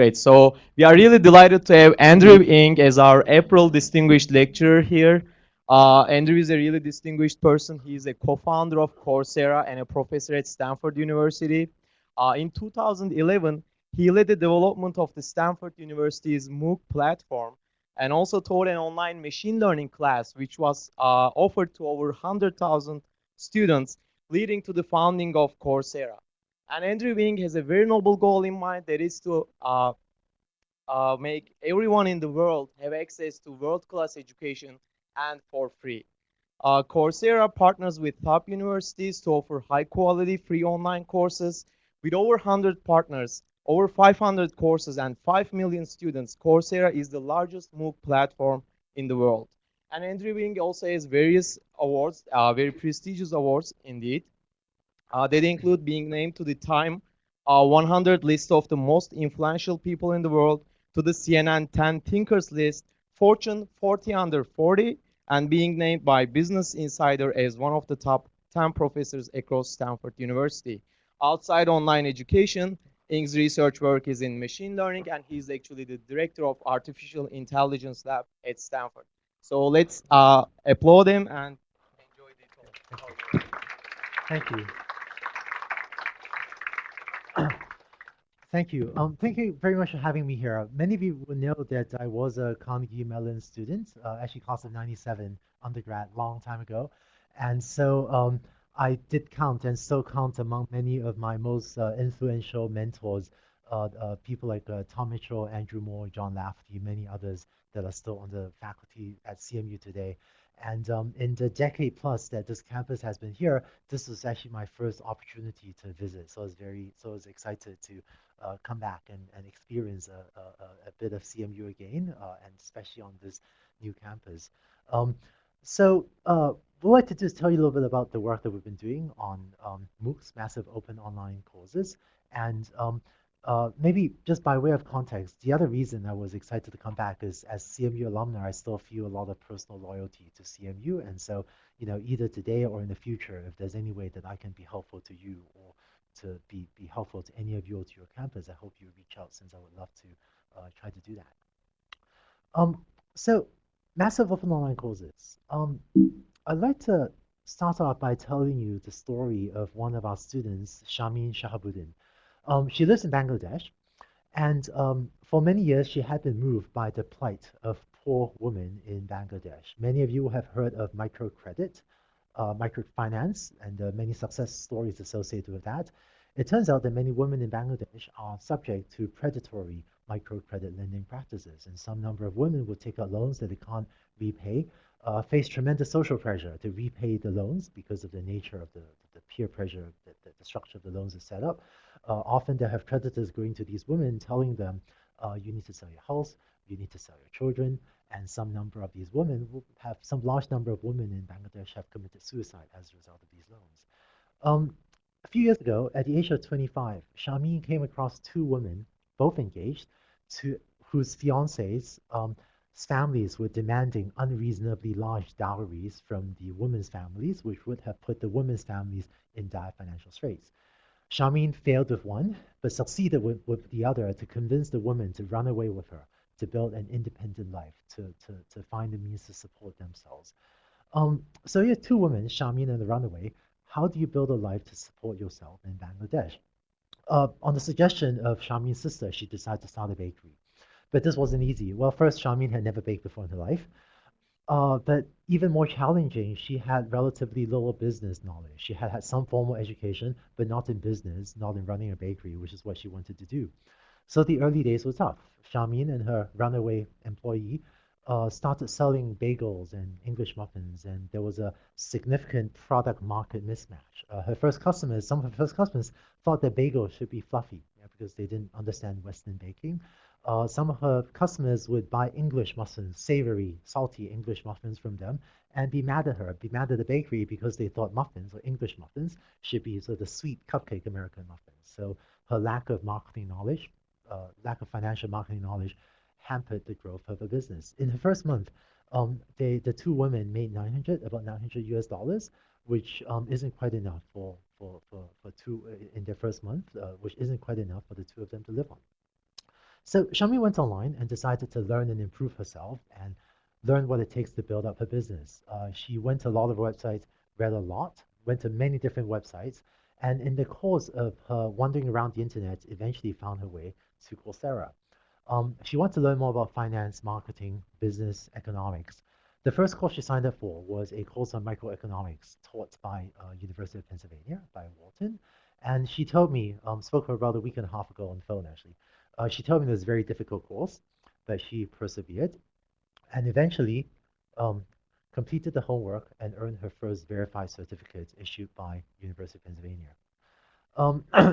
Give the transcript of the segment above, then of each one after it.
Great. So we are really delighted to have Andrew Ng as our April distinguished lecturer here. Andrew is a really distinguished person. He is a co-founder of Coursera and a professor at Stanford University. In 2011, he led the development of the Stanford University's MOOC platform and also taught an online machine learning class, which was offered to over 100,000 students, leading to the founding of Coursera. And Andrew Ng has a very noble goal in mind, that is to make everyone in the world have access to world-class education and for free. Coursera partners with top universities to offer high-quality free online courses. With over 100 partners, over 500 courses, and 5 million students, Coursera is the largest MOOC platform in the world. And Andrew Ng also has various awards, very prestigious awards indeed. They include being named to the Time 100 list of the most influential people in the world, to the CNN 10 Thinkers list, Fortune 40 under 40, and being named by Business Insider as one of the top 10 professors across Stanford University. Outside online education, Ing's research work is in machine learning, and he's actually the director of Artificial Intelligence Lab at Stanford. So let's applaud him and enjoy the Thank you. talk. Thank you. Thank you. Thank you very much for having me here. Many of you will know that I was a Carnegie Mellon student, actually class of '97 undergrad, long time ago. And so I did count and still count among many of my most influential mentors, people like Tom Mitchell, Andrew Moore, John Lafferty, many others that are still on the faculty at CMU today. And in the decade plus that this campus has been here, this was actually my first opportunity to visit. So I was excited to come back and experience a bit of CMU again, and especially on this new campus. Um, what I'd like to do is tell you a little bit about the work that we've been doing on MOOCs, massive open online courses, and maybe just by way of context, the other reason I was excited to come back is as CMU alumni, I still feel a lot of personal loyalty to CMU, and so either today or in the future, if there's any way that I can be helpful to you or to be helpful to any of you or to your campus, I hope you reach out since I would love to try to do that. So massive open online courses. I'd like to start off by telling you the story of one of our students, Shamin Shahabuddin. She lives in Bangladesh, and for many years she had been moved by the plight of poor women in Bangladesh. Many of you have heard of microcredit, microfinance, and many success stories associated with that. It turns out that many women in Bangladesh are subject to predatory microcredit lending practices, and some number of women will take out loans that they can't repay, face tremendous social pressure to repay the loans because of the nature of the peer pressure that the structure of the loans is set up. Often they have creditors going to these women telling them, you need to sell your house, you need to sell your children, and some number of these women will have, some large number of women in Bangladesh have committed suicide as a result of these loans. A few years ago, at the age of 25, Shamin came across two women, both engaged, whose fiancés families were demanding unreasonably large dowries from the women's families, which would have put the women's families in dire financial straits. Shamin failed with one, but succeeded with the other to convince the woman to run away with her, to build an independent life, to find the means to support themselves. So you have two women, Shamin and the runaway. How do you build a life to support yourself in Bangladesh? On the suggestion of Shamin's sister, she decided to start a bakery. But this wasn't easy. Well, first, Shamin had never baked before in her life. But even more challenging, she had relatively little business knowledge. She had had some formal education, but not in business, not in running a bakery, which is what she wanted to do. So the early days were tough. Shamin and her runaway employee started selling bagels and English muffins, and there was a significant product market mismatch. Some of her first customers thought that bagels should be fluffy, yeah, because they didn't understand Western baking. Some of her customers would buy English muffins, savory, salty English muffins from them, and be mad at her, be mad at the bakery because they thought muffins or English muffins should be sort of the sweet cupcake American muffins. So her lack of marketing knowledge, lack of financial marketing knowledge, hampered the growth of her business. In her first month, the two women made about 900 US dollars, which isn't quite enough for two in their first month, which isn't quite enough for the two of them to live on. So Shami went online and decided to learn and improve herself and learn what it takes to build up her business. She went to a lot of websites, read a lot, went to many different websites, and in the course of her wandering around the internet, eventually found her way to Coursera. She wanted to learn more about finance, marketing, business, economics. The first course she signed up for was a course on microeconomics taught by University of Pennsylvania by Walton. And she told me, spoke to her about a week and a half ago on the phone actually. She told me it was a very difficult course, but she persevered and eventually um, completed the homework and earned her first verified certificate issued by University of Pennsylvania.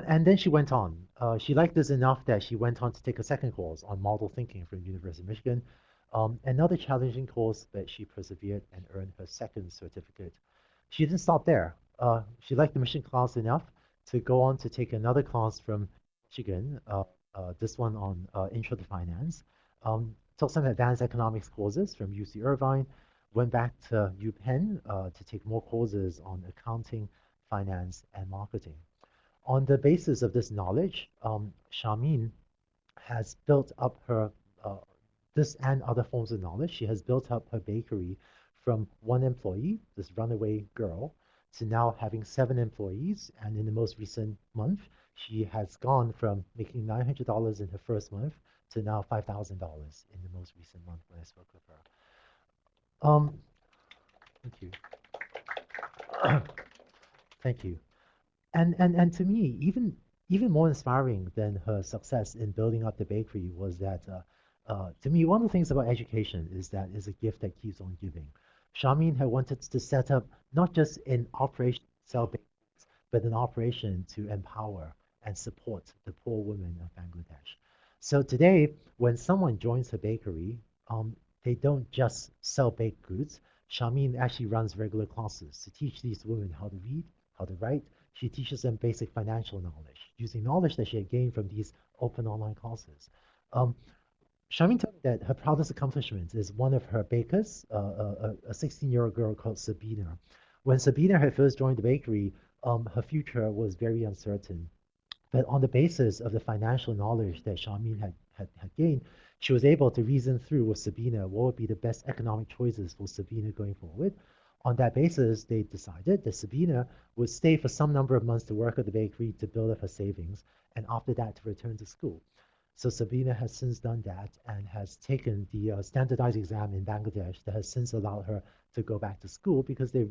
And then she went on. She liked this enough that she went on to take a second course on model thinking from University of Michigan. Another challenging course, but she persevered and earned her second certificate. She didn't stop there. She liked the mission class enough to go on to take another class from Michigan, this one on Intro to Finance. Took some advanced economics courses from UC Irvine, went back to UPenn to take more courses on accounting, finance, and marketing. On the basis of this knowledge, Shamin has built up her this and other forms of knowledge. She has built up her bakery from one employee, this runaway girl, to now having 7 employees. And in the most recent month, she has gone from making $900 in her first month to now $5,000 in the most recent month when I spoke with her. Thank you. Thank you. And to me, even more inspiring than her success in building up the bakery was that to me, one of the things about education is that it's a gift that keeps on giving. Shamin had wanted to set up not just an operation to sell bakeries, but an operation to empower and support the poor women of Bangladesh. So today, when someone joins her bakery, they don't just sell baked goods. Shamin actually runs regular classes to teach these women how to read, how to write. She teaches them basic financial knowledge using knowledge that she had gained from these open online classes. Um, Shamin told me that her proudest accomplishment is one of her bakers, a 16-year-old girl called Sabina. When Sabina had first joined the bakery, her future was very uncertain. But on the basis of the financial knowledge that Shamin had gained, she was able to reason through with Sabina what would be the best economic choices for Sabina going forward. On that basis, they decided that Sabina would stay for some number of months to work at the bakery to build up her savings, and after that to return to school. So Sabina has since done that and has taken the standardized exam in Bangladesh that has since allowed her to go back to school because they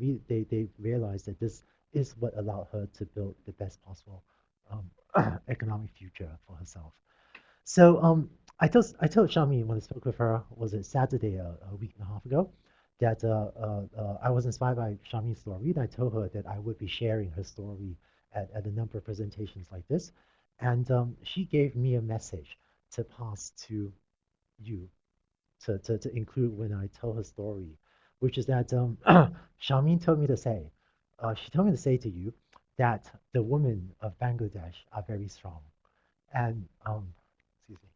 realized that this is what allowed her to build the best possible um, economic future for herself. So I told Shami when I spoke with her, was it Saturday a week and a half ago, that I was inspired by Shami's story, and I told her that I would be sharing her story at a number of presentations like this, and she gave me a message to pass to you to include when I tell her story, which is that Shamin told me to say, she told me to say to you that the women of Bangladesh are very strong and excuse me,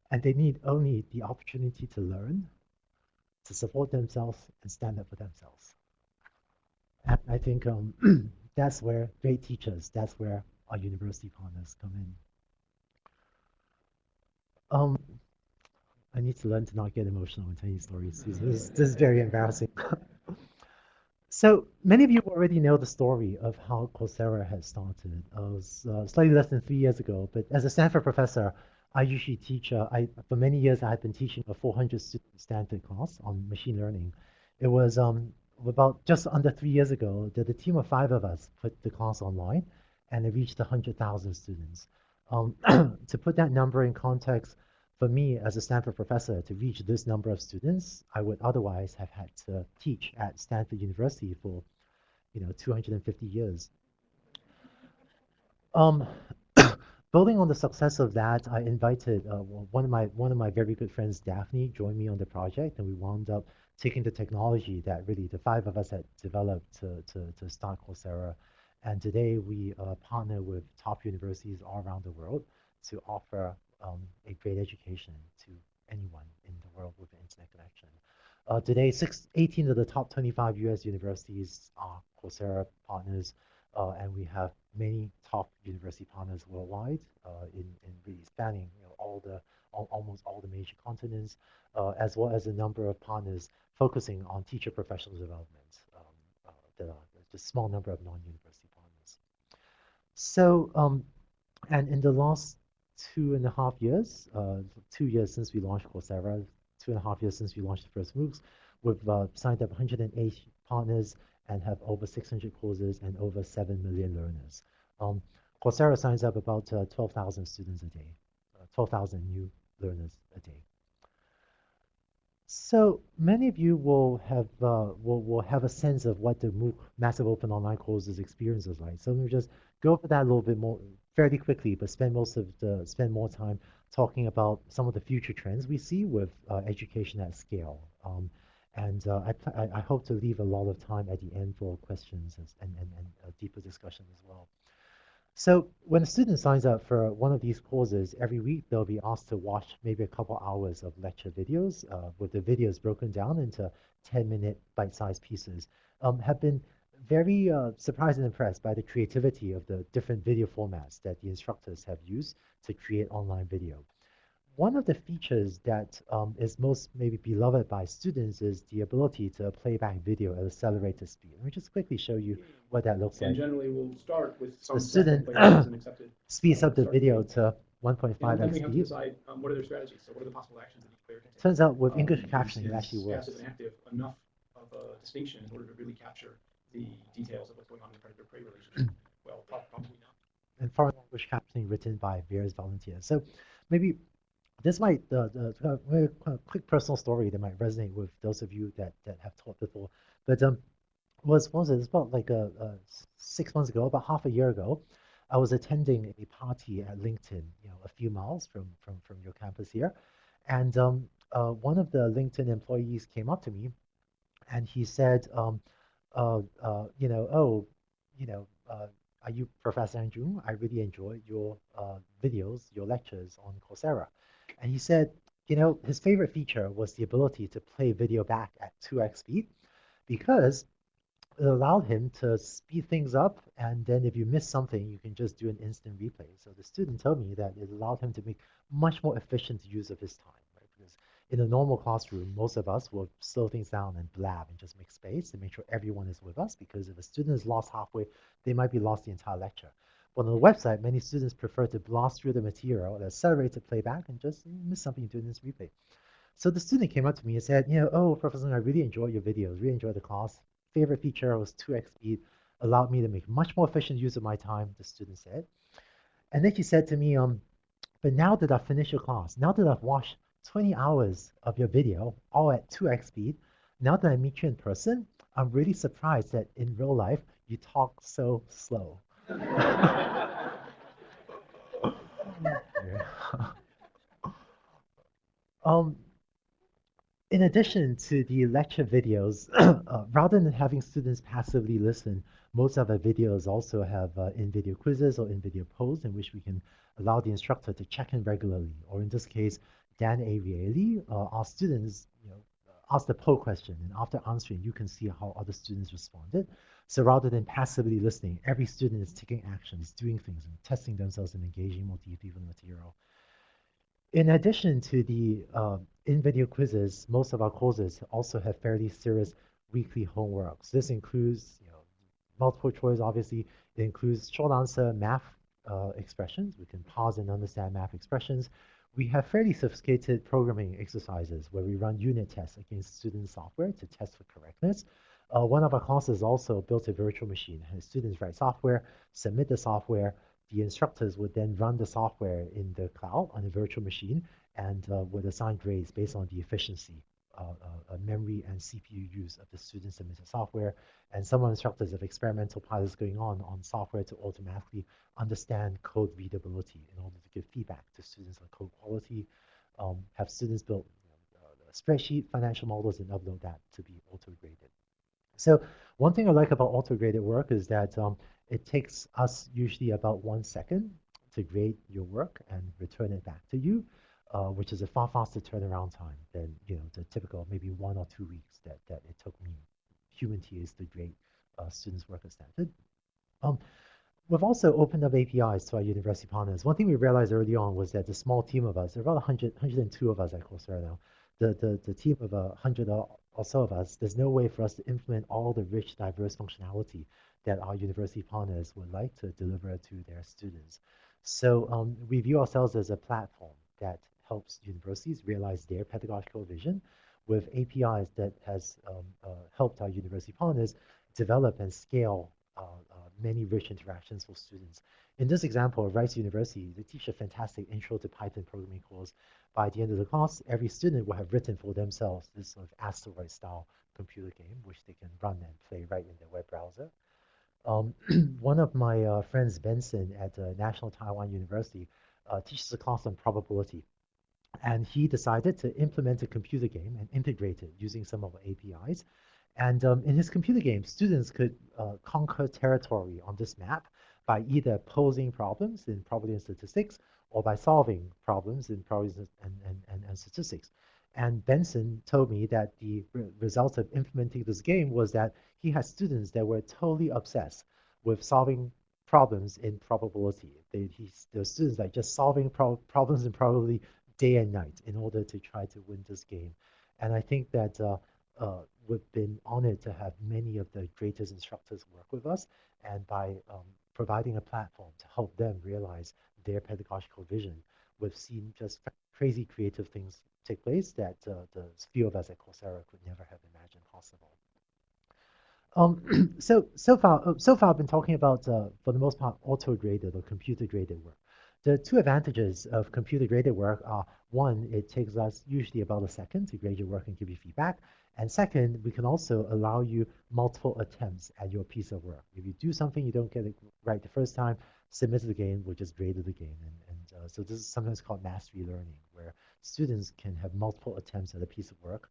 and they need only the opportunity to learn, to support themselves, and stand up for themselves. And I think that's where great teachers, that's where our university partners come in. Um, I need to learn to not get emotional when telling stories. This is very embarrassing. So many of you already know the story of how Coursera has started. It was slightly less than 3 years ago, but as a Stanford professor, I usually teach, for many years I had been teaching a 400 student Stanford class on machine learning. It was about just under 3 years ago that a team of 5 of us put the class online and it reached 100,000 students. To put that number in context, for me as a Stanford professor to reach this number of students, I would otherwise have had to teach at Stanford University for 250 years. Um, Building on the success of that, I invited one of my very good friends, Daphne, joined me on the project, and we wound up taking the technology that really the 5 of us had developed to start Coursera. And today we partner with top universities all around the world to offer a great education to anyone in the world with an internet connection. Today, 18 of the top 25 US universities are Coursera partners, and we have many top university partners worldwide in really spanning almost all the major continents, as well as a number of partners focusing on teacher professional development. There are just a small number of non-university partners. So, and in the last 2.5 years, 2 years since we launched Coursera, 2.5 years since we launched the first MOOCs, we've signed up 108 partners and have over 600 courses and over 7 million learners. Um, Coursera signs up about 12,000 students a day, 12,000 new learners a day. So many of you will have a sense of what the MOOC massive open online courses experience is like. So let me just go over that a little bit more fairly quickly, but spend more time talking about some of the future trends we see with education at scale. I hope to leave a lot of time at the end for questions and a deeper discussion as well. So when a student signs up for one of these courses, every week they'll be asked to watch maybe a couple hours of lecture videos, with the videos broken down into 10-minute bite-sized pieces. Have been very surprised and impressed by the creativity of the different video formats that the instructors have used to create online video. One of the features that is most maybe beloved by students is the ability to play back video at accelerated speed. Let me just quickly show you what that looks like. And generally, we'll start with some The student accepted. speeds up the start video video. to And 1.5x then we have to speed. decide what are their strategies. So what are the possible actions that each player can take? Turns out with English captioning, it actually Is works. passive and active enough of a distinction in order to really capture the details of what's going on in the predator-prey relationship? Well, probably not. And foreign language captioning written by various volunteers. So maybe this might, very quick personal story that might resonate with those of you that have taught before. But was it? It's about like 6 months ago, about half a year ago. I was attending a party at LinkedIn, a few miles from your campus here, and one of the LinkedIn employees came up to me, and he said, oh, you know, are you Professor Andrew? I really enjoyed your videos, your lectures on Coursera, and he said, his favorite feature was the ability to play video back at 2x speed because it allowed him to speed things up, and then if you miss something, you can just do an instant replay. So the student told me that it allowed him to make much more efficient use of his time, right? Because in a normal classroom, most of us will slow things down and blab and just make space and make sure everyone is with us, because if a student is lost halfway, they might be lost the entire lecture. But on the website, many students prefer to blast through the material at accelerated playback and just miss something, do this replay. So the student came up to me and said, oh, Professor, I really enjoy your videos, really enjoy the class. Favorite feature was 2x speed, allowed me to make much more efficient use of my time, the student said. And then she said to me, but now that I've finished your class, now that I've watched 20 hours of your video, all at 2x speed, now that I meet you in person, I'm really surprised that in real life, you talk so slow. um, In addition to the lecture videos, rather than having students passively listen, most of our videos also have in-video quizzes or in-video polls in which we can allow the instructor to check in regularly. Or in this case, Dan Ariely, our students, ask the poll question, and after answering, you can see how other students responded. So rather than passively listening, every student is taking action, is doing things, and testing themselves and engaging more deeply with the material. In addition to the in-video quizzes, most of our courses also have fairly serious weekly homeworks. This includes, multiple choice, obviously. It includes short answer math expressions. We can pause and understand math expressions. We have fairly sophisticated programming exercises where we run unit tests against student software to test for correctness. One of our classes also built a virtual machine. Students write software, submit the software, the instructors would then run the software in the cloud on a virtual machine and would assign grades based on the efficiency, memory and CPU use of the student submitted software. And some instructors have experimental pilots going on software to automatically understand code readability in order to give feedback to students on code quality. Have students build spreadsheet, financial models, and upload that to be auto-graded. So one thing I like about auto-graded work is that it takes us usually about 1 second to grade your work and return it back to you, which is a far faster turnaround time than the typical maybe 1 or 2 weeks that it took me, human TAs, to grade students' work as standard. We've also opened up APIs to our university partners. One thing we realized early on was that the small team of us, there are about 102 of us at Coursera now, the team of 100 or so of us, there's no way for us to implement all the rich, diverse functionality that our university partners would like to deliver to their students. So we view ourselves as a platform that helps universities realize their pedagogical vision with APIs that has helped our university partners develop and scale many rich interactions for students. In this example of Rice University, they teach a fantastic intro to Python programming course. By the end of the class, every student will have written for themselves this sort of asteroid style computer game, which they can run and play right in their web browser. One of my friends, Benson, at National Taiwan University, teaches a class on probability. And he decided to implement a computer game and integrate it using some of our APIs. And in his computer game, students could conquer territory on this map by either posing problems in probability and statistics or by solving problems in probability and statistics. And Benson told me that the result of implementing this game was that he had students that were totally obsessed with solving problems in probability. The students like just solving problems in probability day and night in order to try to win this game. And I think that we've been honored to have many of the greatest instructors work with us, and by providing a platform to help them realize their pedagogical vision, we've seen just crazy creative things take place that the few of us at Coursera could never have imagined possible. So far I've been talking about for the most part auto-graded or computer-graded work. The two advantages of computer-graded work are one, it takes us usually about a second to grade your work and give you feedback. And second, we can also allow you multiple attempts at your piece of work. If you do something you don't get it right the first time, submit it again, we'll just grade it again. So this is sometimes called mastery learning, where students can have multiple attempts at a piece of work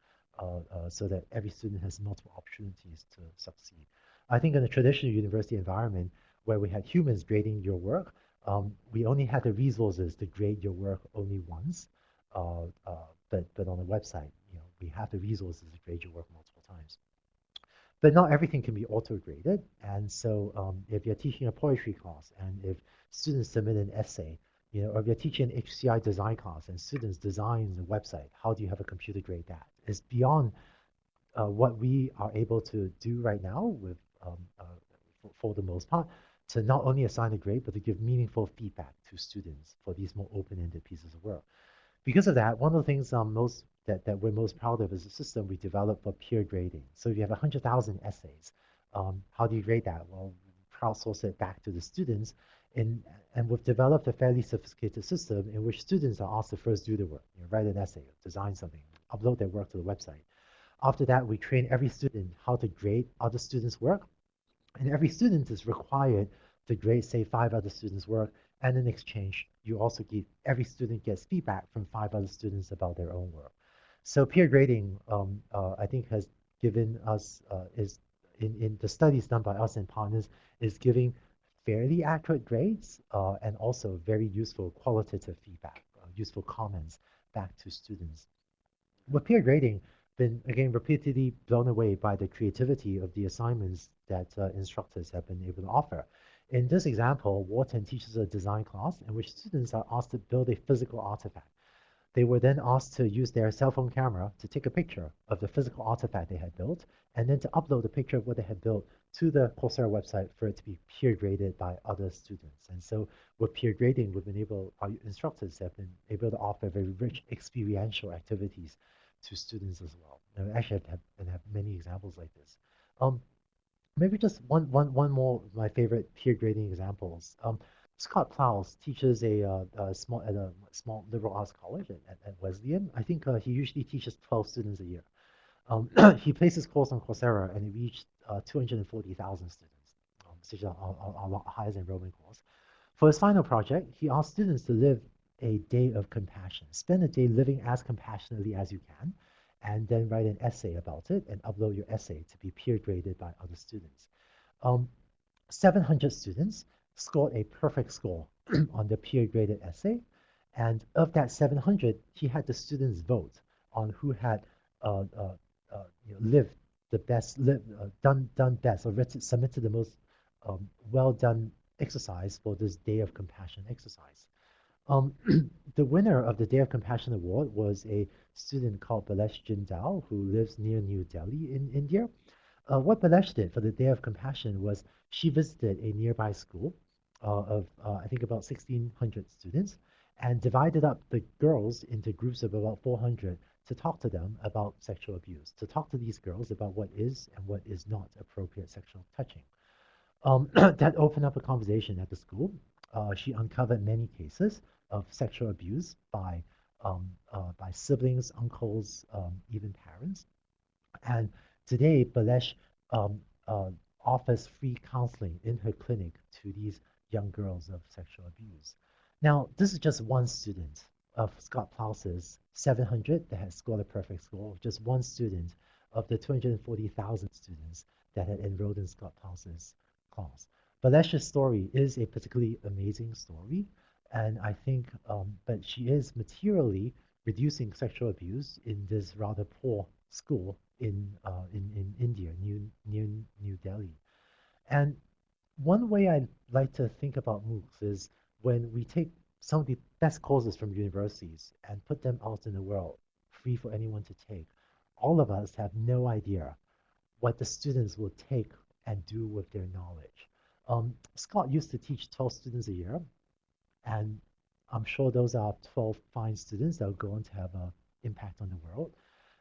so that every student has multiple opportunities to succeed. I think in a traditional university environment where we had humans grading your work, we only had the resources to grade your work only once. But on the website, we have the resources to grade your work multiple times. But not everything can be auto-graded. And so if you're teaching a poetry class and if students submit an essay, or if you're teaching an HCI design class and students design the website, how do you have a computer grade that? It's beyond what we are able to do right now with, for the most part, to not only assign a grade, but to give meaningful feedback to students for these more open-ended pieces of work. Because of that, one of the things that we're most proud of is a system we developed for peer grading. So if you have 100,000 essays, how do you grade that? Well, crowdsource it back to the students, and we've developed a fairly sophisticated system in which students are asked to first do the work, write an essay, design something, upload their work to the website. After that, we train every student how to grade other students' work, and every student is required to grade, say, 5 other students' work, and in exchange, you also give, every student gets feedback from 5 other students about their own work. So peer grading, I think, has given us, is in the studies done by us and partners, is giving fairly accurate grades and also very useful qualitative feedback, useful comments back to students. With peer grading, been again repeatedly blown away by the creativity of the assignments that instructors have been able to offer. In this example, Wharton teaches a design class in which students are asked to build a physical artifact. They were then asked to use their cell phone camera to take a picture of the physical artifact they had built, and then to upload a picture of what they had built to the Coursera website for it to be peer graded by other students. And so with peer grading, our instructors have been able to offer very rich experiential activities to students as well. And we actually have many examples like this. Maybe just one more of my favorite peer grading examples. Scott Klaus teaches at a small liberal arts college at Wesleyan. I think he usually teaches 12 students a year. He placed his course on Coursera and it reached 240,000 students, which is our highest enrollment course. For his final project, he asked students to live a day of compassion. Spend a day living as compassionately as you can, and then write an essay about it and upload your essay to be peer graded by other students. 700 students scored a perfect score on the peer graded essay. And of that 700, he had the students vote on who had lived the best, done best, or submitted the most well done exercise for this Day of Compassion exercise. Um, the winner of the Day of Compassion Award was a student called Balesh Jindal who lives near New Delhi in India. What Balesh did for the Day of Compassion was she visited a nearby school of, I think, about 1,600 students and divided up the girls into groups of about 400 to talk to them about sexual abuse, to talk to these girls about what is and what is not appropriate sexual touching. That opened up a conversation at the school. She uncovered many cases of sexual abuse by siblings, uncles, even parents. And today, Balesh um, uh, offers free counseling in her clinic to these young girls of sexual abuse. Now, this is just one student of Scott Plause's 700 that had scored a perfect score, just one student of the 240,000 students that had enrolled in Scott Plause's class. Balesh's story is a particularly amazing story, and I think, but she is materially reducing sexual abuse in this rather poor school in India, near New Delhi. And one way I like to think about MOOCs is when we take some of the best courses from universities and put them out in the world, free for anyone to take. All of us have no idea what the students will take and do with their knowledge. Scott used to teach 12 students a year, and I'm sure those are 12 fine students that will go on to have an impact on the world.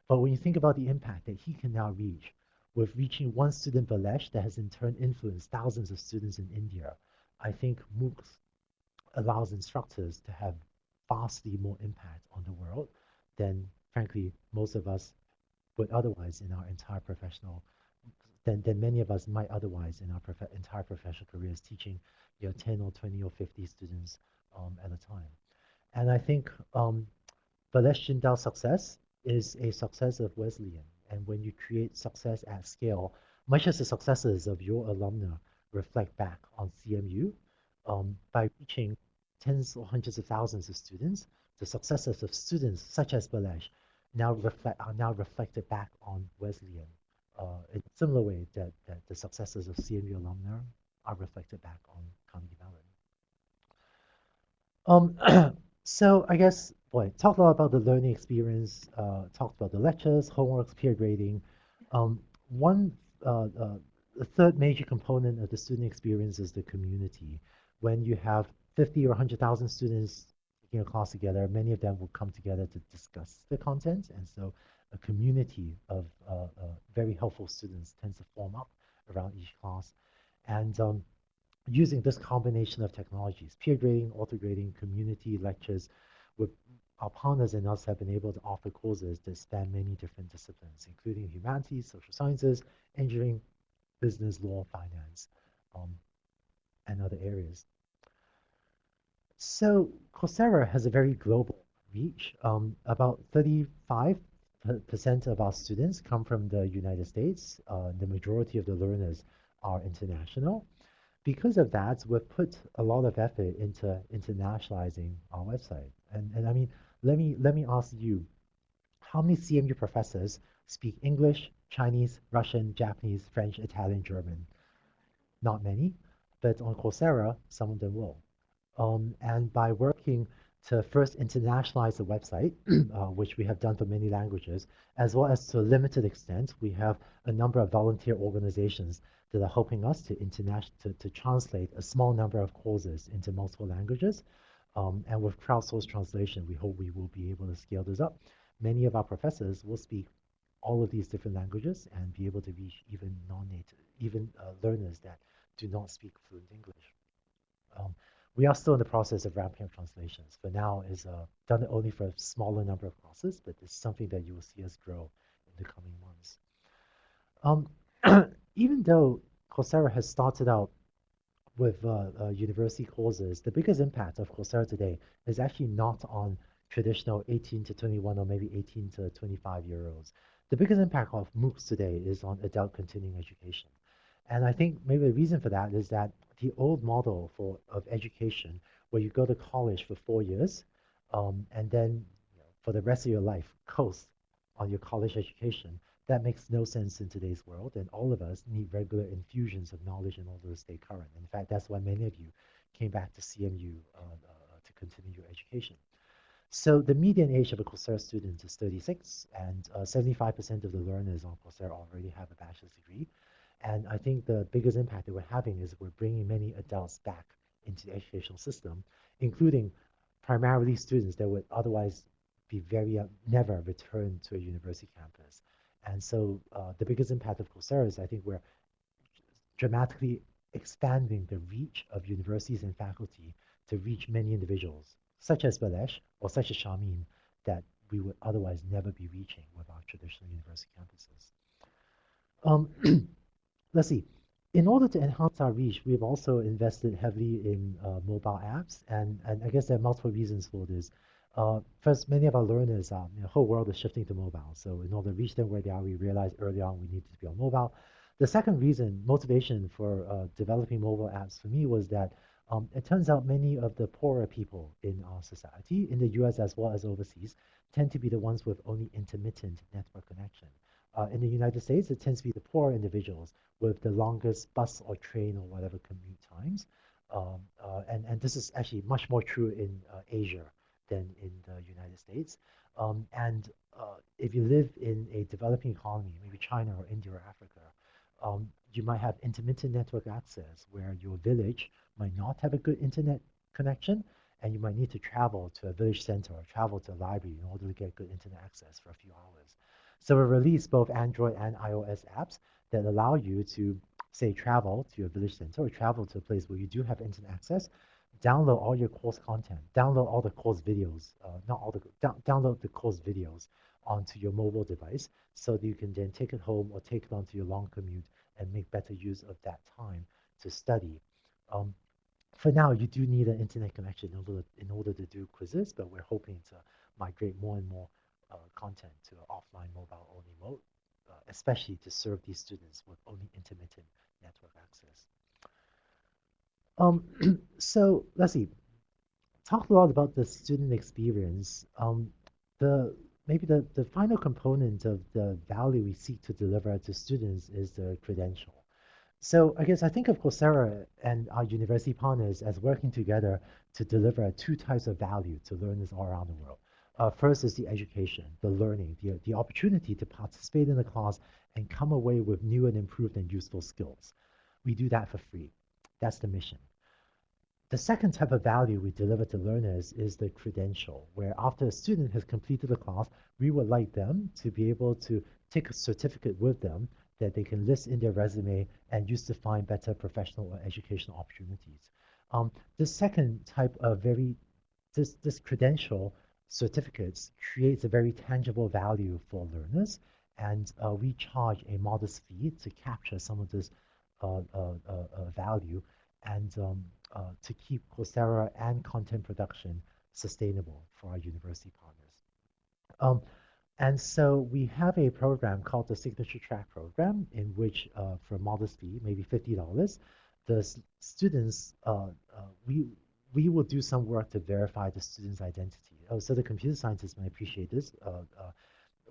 But when you think about the impact that he can now reach, with reaching one student Balesh that has in turn influenced thousands of students in India, I think MOOCs allows instructors to have vastly more impact on the world than, frankly, most of us would otherwise in our entire professional, than many of us might otherwise in our entire professional careers teaching 10 or 20 or 50 students at a time. And I think Balesh Jindal's success is a success of Wesleyan. And when you create success at scale, much as the successes of your alumna reflect back on CMU, by reaching tens or hundreds of thousands of students, the successes of students such as Balesh are now reflected back on Wesleyan in a similar way that the successes of CMU alumni are reflected back on Carnegie Mellon. So I guess, boy, talked a lot about the learning experience, talked about the lectures, homeworks, peer grading. One, the third major component of the student experience is the community. When you have 50 or 100,000 students taking a class together, many of them will come together to discuss the content. And so a community of very helpful students tends to form up around each class. And using this combination of technologies, peer grading, auto grading, community lectures, with our partners and us have been able to offer courses that span many different disciplines, including humanities, social sciences, engineering, business, law, finance, um, and other areas. So Coursera has a very global reach. About 35% of our students come from the United States. The majority of the learners are international. Because of that, we've put a lot of effort into internationalizing our website. And I mean, let me ask you, how many CMU professors speak English, Chinese, Russian, Japanese, French, Italian, German? Not many, but on Coursera, some of them will. And by working to first internationalize the website, which we have done for many languages, as well as to a limited extent, we have a number of volunteer organizations that are helping us to translate a small number of courses into multiple languages. And with crowdsourced translation, we hope we will be able to scale this up. Many of our professors will speak all of these different languages and be able to reach even non-native, even learners that do not speak fluent English. Um, we are still in the process of ramping up translations. For now, is done only for a smaller number of classes, but it's something that you will see us grow in the coming months. Even though Coursera has started out with university courses, the biggest impact of Coursera today is actually not on traditional 18 to 21 or maybe 18 to 25-year-olds. The biggest impact of MOOCs today is on adult continuing education. And I think maybe the reason for that is that the old model of education, where you go to college for 4 years, and then for the rest of your life coast on your college education, That makes no sense in today's world, and all of us need regular infusions of knowledge in order to stay current. In fact, that's why many of you came back to CMU to continue your education. So the median age of a Coursera student is 36, and 75% of the learners on Coursera already have a bachelor's degree. And I think the biggest impact that we're having is we're bringing many adults back into the educational system, including primarily students that would otherwise be very never return to a university campus. And so the biggest impact of Coursera is I think we're dramatically expanding the reach of universities and faculty to reach many individuals, such as Balesh or such as Shamin, that we would otherwise never be reaching with our traditional university campuses. Let's see. In order to enhance our reach, we've also invested heavily in mobile apps, and I guess there are multiple reasons for this. First, many of our learners, the whole world is shifting to mobile. So in order to reach them where they are, we realized early on we needed to be on mobile. The second reason, motivation for developing mobile apps for me was that it turns out many of the poorer people in our society, in the US as well as overseas, tend to be the ones with only intermittent network connection. In the United States, it tends to be the poor individuals with the longest bus or train or whatever commute times. And this is actually much more true in Asia than in the United States. And if you live in a developing economy, maybe China or India or Africa, you might have intermittent network access where your village might not have a good internet connection, and you might need to travel to a village center or travel to a library in order to get good internet access for a few hours. So we released both Android and iOS apps that allow you to, say, travel to your village center or travel to a place where you do have internet access, download all your course content, download all the course videos, not all the, download the course videos onto your mobile device so that you can then take it home or take it onto your long commute and make better use of that time to study. Um, for now, you do need an internet connection in order to do quizzes, but we're hoping to migrate more and more content to an offline mobile only mode, especially to serve these students with only intermittent network access. So let's see, talk a lot about the student experience. The maybe the final component of the value we seek to deliver to students is the credential. So I guess I think of Coursera and our university partners as working together to deliver two types of value to learners all around the world. First is the education, the learning, the opportunity to participate in the class and come away with new and improved and useful skills. We do that for free. That's the mission. The second type of value we deliver to learners is the credential, where after a student has completed the class, we would like them to be able to take a certificate with them that they can list in their resume and use to find better professional or educational opportunities. This second type of this credential certificates creates a very tangible value for learners, and we charge a modest fee to capture some of this value and to keep Coursera and content production sustainable for our university partners. And so we have a program called the Signature Track program, in which for a modest fee, maybe $50, the students, we will do some work to verify the student's identity. Oh, so the computer scientists might appreciate this.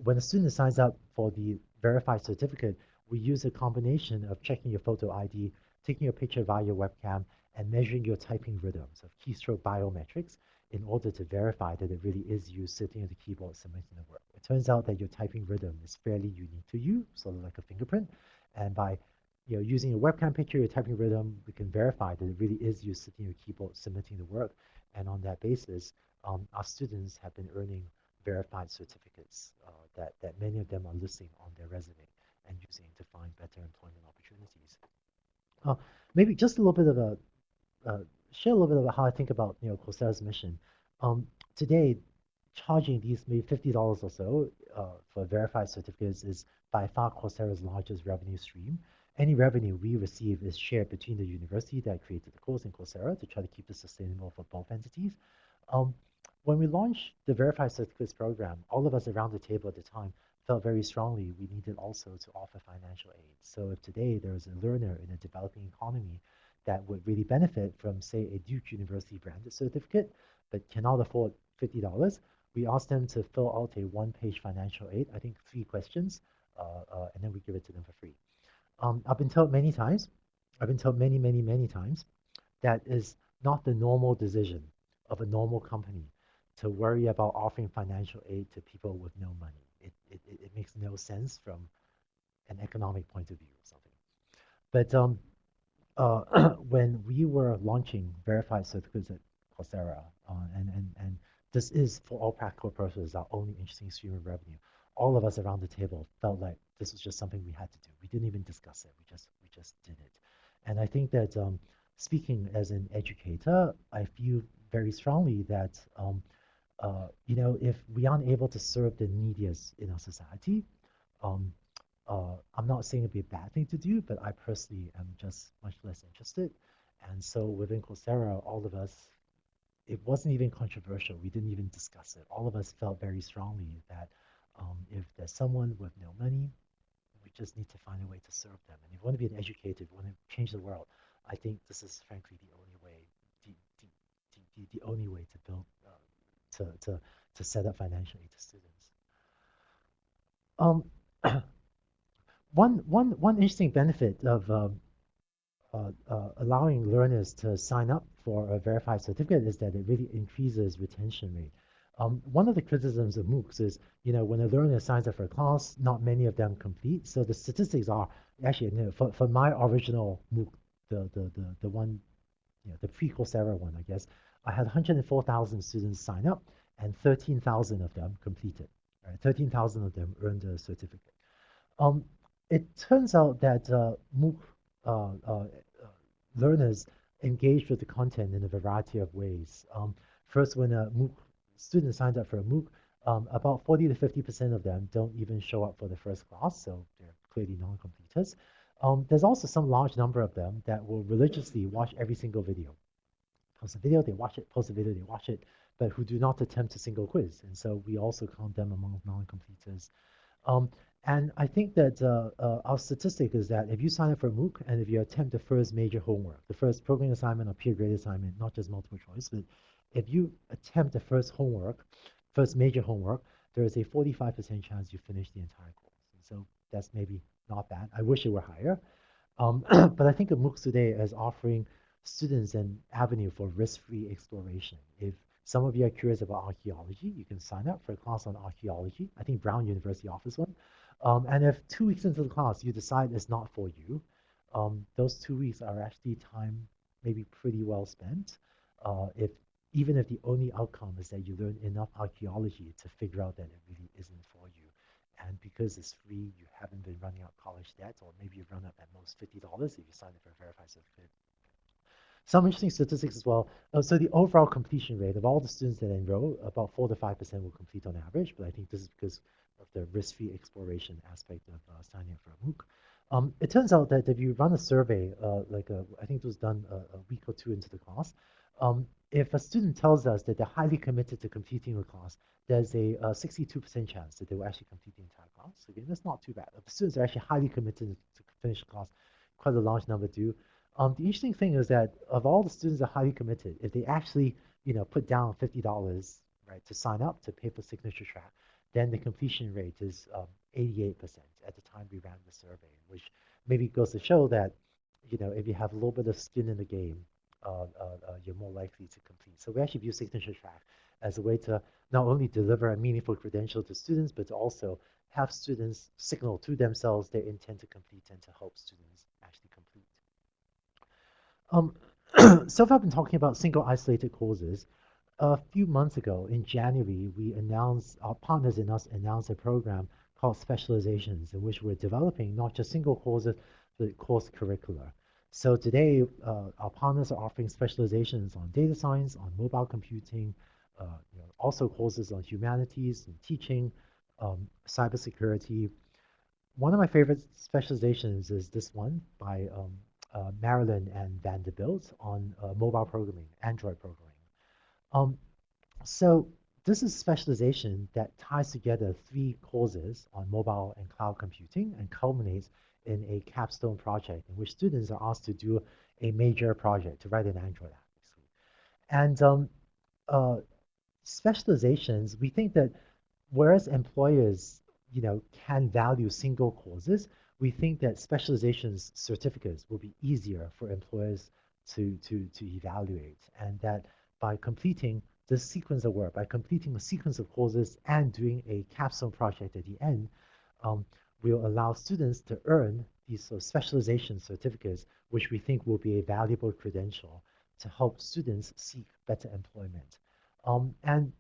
When a student signs up for the verified certificate, we use a combination of checking your photo ID, taking a picture via your webcam, and measuring your typing rhythms of keystroke biometrics in order to verify that it really is you sitting at the keyboard submitting the work. It turns out that your typing rhythm is fairly unique to you, sort of like a fingerprint. And by using a webcam picture, your typing rhythm, we can verify that it really is you sitting at your keyboard submitting the work. And on that basis, our students have been earning verified certificates that many of them are listing on their resume and using to find better employment opportunities. Maybe just a little bit of a share a little bit about how I think about Coursera's mission. Today, charging these maybe $50 or so for verified certificates is by far Coursera's largest revenue stream. Any revenue we receive is shared between the university that created the course and Coursera to try to keep it sustainable for both entities. When we launched the verified certificates program, all of us around the table at the time felt very strongly we needed also to offer financial aid. So if today there is a learner in a developing economy that would really benefit from, say, a Duke University branded certificate, but cannot afford $50, We ask them to fill out a one-page financial aid, I think 3 questions, and then we give it to them for free. I've been told many times, I've been told many, many, many times, that is not the normal decision of a normal company to worry about offering financial aid to people with no money. It makes no sense from an economic point of view or something. But when we were launching verified certificates at Coursera, and this is for all practical purposes our only interesting stream of revenue, all of us around the table felt like this was just something we had to do. We didn't even discuss it. We just did it. And I think that speaking as an educator, I feel very strongly that if we aren't able to serve the neediest in our society, um, I'm not saying it'd be a bad thing to do, but I personally am just much less interested. And so within Coursera, all of us, it wasn't even controversial. We didn't even discuss it. All of us felt very strongly that if there's someone with no money, we just need to find a way to serve them. And if we want to be an educator, if we want to change the world, I think this is frankly the only way, the only way to build, to set up financial aid to students. Um, one interesting benefit of allowing learners to sign up for a verified certificate is that it really increases retention rate. One of the criticisms of MOOCs is, when a learner signs up for a class, not many of them complete. So the statistics are actually, for my original MOOC, the one, the pre-Coursera one, I guess, I had 104,000 students sign up and 13,000 of them completed. Right? 13,000 of them earned a certificate. It turns out that MOOC learners engage with the content in a variety of ways. First, when a MOOC student signs up for a MOOC, about 40 to 50% of them don't even show up for the first class, so they're clearly non-completers. There's also some large number of them that will religiously watch every single video. Post a video, they watch it, post a video, they watch it, but who do not attempt a single quiz. And so we also count them among non-completers. And I think that our statistic is that if you sign up for a MOOC and if you attempt the first major homework, the first programming assignment or peer grade assignment, not just multiple choice, but if you attempt the first major homework, there is a 45% chance you finish the entire course. And so that's maybe not bad. I wish it were higher. But I think of MOOCs today as offering students an avenue for risk-free exploration. If some of you are curious about archaeology, you can sign up for a class on archaeology. I think Brown University offers one. And if 2 weeks into the class you decide it's not for you, those 2 weeks are actually time maybe pretty well spent. Even if the only outcome is that you learn enough archaeology to figure out that it really isn't for you. And because it's free, you haven't been running up college debt, or maybe you've run up at most $50 if you sign up for a verified certificate. Some interesting statistics as well. So the overall completion rate of all the students that enroll, about 4 to 5% will complete on average, but I think this is because of the risk-free exploration aspect of signing up for a MOOC. It turns out that if you run a survey, I think it was done a week or two into the class, if a student tells us that they're highly committed to completing the class, there's a 62% chance that they will actually complete the entire class. So again, that's not too bad. If the students are actually highly committed to finish the class, quite a large number do. The interesting thing is that of all the students that are highly committed, if they actually, put down $50, right, to sign up to pay for signature track, then the completion rate is 88% at the time we ran the survey, which maybe goes to show that, if you have a little bit of skin in the game, you're more likely to complete. So we actually view signature track as a way to not only deliver a meaningful credential to students, but to also have students signal to themselves their intent to complete and to help students actually complete. So far I've been talking about single isolated courses. A few months ago, in January, our partners and us announced a program called Specializations, in which we're developing not just single courses, but course curricula. So today, our partners are offering specializations on data science, on mobile computing, also courses on humanities and teaching, cybersecurity. One of my favorite specializations is this one by Maryland and Vanderbilt on mobile programming, Android programming. So this is specialization that ties together 3 courses on mobile and cloud computing and culminates in a capstone project in which students are asked to do a major project, to write an Android app, basically. And specializations, we think that whereas employers, can value single courses, we think that specializations certificates will be easier for employers to evaluate, and that by completing this sequence of work, by completing a sequence of courses and doing a capstone project at the end, um, will allow students to earn these sort of specialization certificates, which we think will be a valuable credential to help students seek better employment. And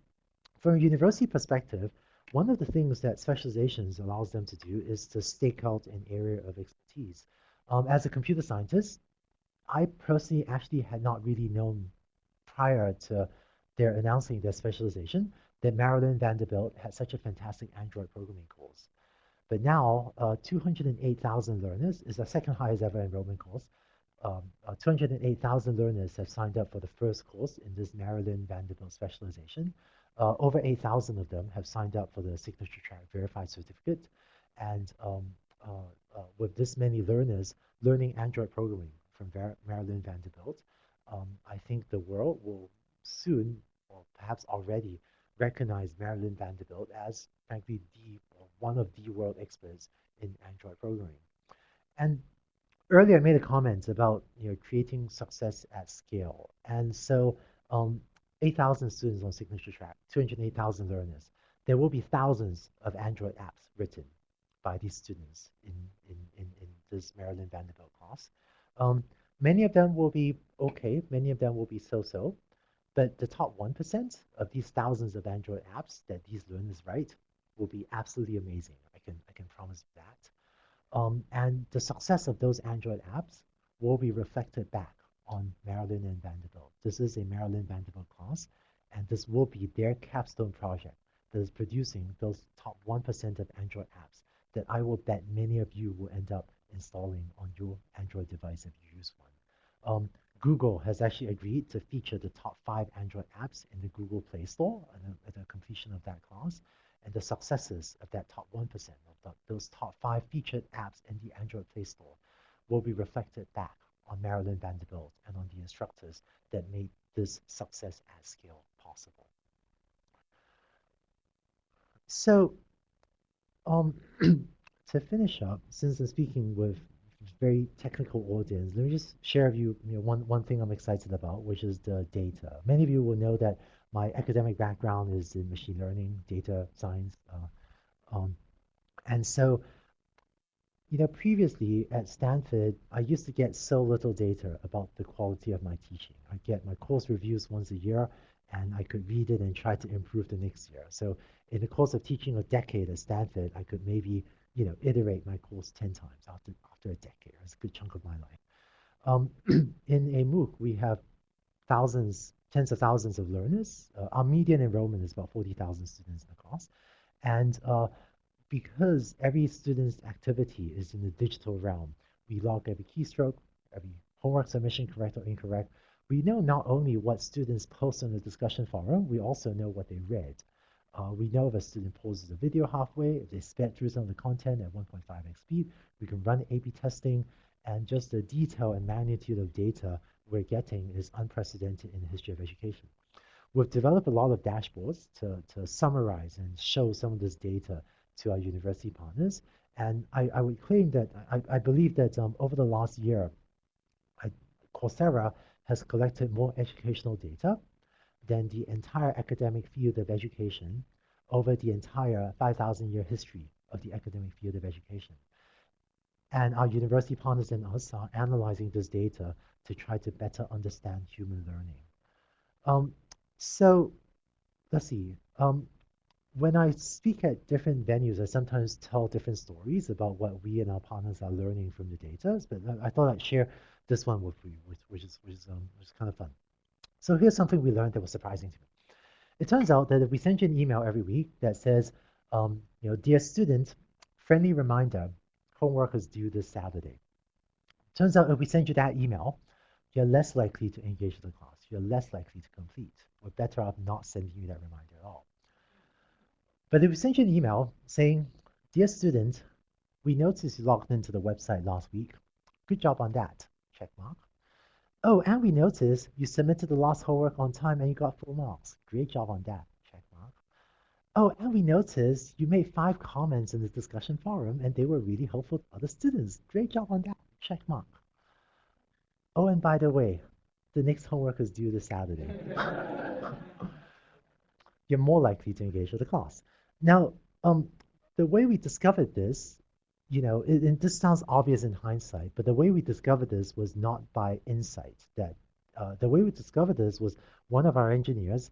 from a university perspective, one of the things that specializations allows them to do is to stake out an area of expertise. As a computer scientist, I personally actually had not really known prior to their announcing their specialization that Maryland Vanderbilt had such a fantastic Android programming course. But now, 208,000 learners is the second highest ever enrollment course. 208,000 learners have signed up for the first course in this Maryland Vanderbilt specialization. Over 8,000 of them have signed up for the signature track verified certificate. And with this many learners learning Android programming from Maryland Vanderbilt, I think the world will soon, or perhaps already, recognize Maryland Vanderbilt as, frankly, one of the world experts in Android programming. And earlier I made a comment about creating success at scale, and so 8,000 students on signature track, 208,000 learners. There will be thousands of Android apps written by these students in this Maryland Vanderbilt class. Many of them will be okay, many of them will be so-so, but the top 1% of these thousands of Android apps that these learners write will be absolutely amazing. I can promise you that. And the success of those Android apps will be reflected back on Maryland and Vanderbilt. This is a Maryland Vanderbilt class, and this will be their capstone project that is producing those top 1% of Android apps that I will bet many of you will end up installing on your Android device if you use one. Google has actually agreed to feature the top 5 Android apps in the Google Play Store at the completion of that class. And the successes of that top 1%, of those top 5 featured apps in the Android Play Store will be reflected back on Maryland Vanderbilt and on the instructors that made this success at scale possible. So to finish up, since I'm speaking with very technical audience, let me just share with you, one thing I'm excited about, which is the data. Many of you will know that my academic background is in machine learning, data science, and so previously at Stanford, I used to get so little data about the quality of my teaching. I get my course reviews once a year, and I could read it and try to improve the next year. So in the course of teaching a decade at Stanford, I could maybe iterate my course 10 times after a decade. That's a good chunk of my life. In a MOOC, we have thousands, tens of thousands of learners. Our median enrollment is about 40,000 students in the class. And because every student's activity is in the digital realm, we log every keystroke, every homework submission, correct or incorrect. We know not only what students post on the discussion forum, we also know what they read. We know if a student pauses a video halfway, if they sped through some of the content at 1.5x speed, we can run A/B testing, and just the detail and magnitude of data we're getting is unprecedented in the history of education. We've developed a lot of dashboards to summarize and show some of this data to our university partners. And I would claim that, I believe that over the last year, Coursera has collected more educational data than the entire academic field of education over the entire 5,000-year history of the academic field of education. And our university partners and us are analyzing this data to try to better understand human learning. So let's see. When I speak at different venues, I sometimes tell different stories about what we and our partners are learning from the data. But I thought I'd share this one with you, which is kind of fun. So here's something we learned that was surprising to me. It turns out that if we send you an email every week that says, dear student, friendly reminder, homework is due this Saturday. Turns out if we send you that email, you're less likely to engage in the class. You're less likely to complete. We're better off not sending you that reminder at all. But if we send you an email saying, dear student, we noticed you logged into the website last week. Good job on that. Check mark. Oh, and we noticed you submitted the last homework on time and you got full marks. Great job on that. Oh, and we noticed you made 5 comments in the discussion forum, and they were really helpful to other students. Great job on that. Check mark. Oh, and by the way, the next homework is due this Saturday. You're more likely to engage with the class. Now, the way we discovered this, and this sounds obvious in hindsight, but the way we discovered this was not by insight. The way we discovered this was one of our engineers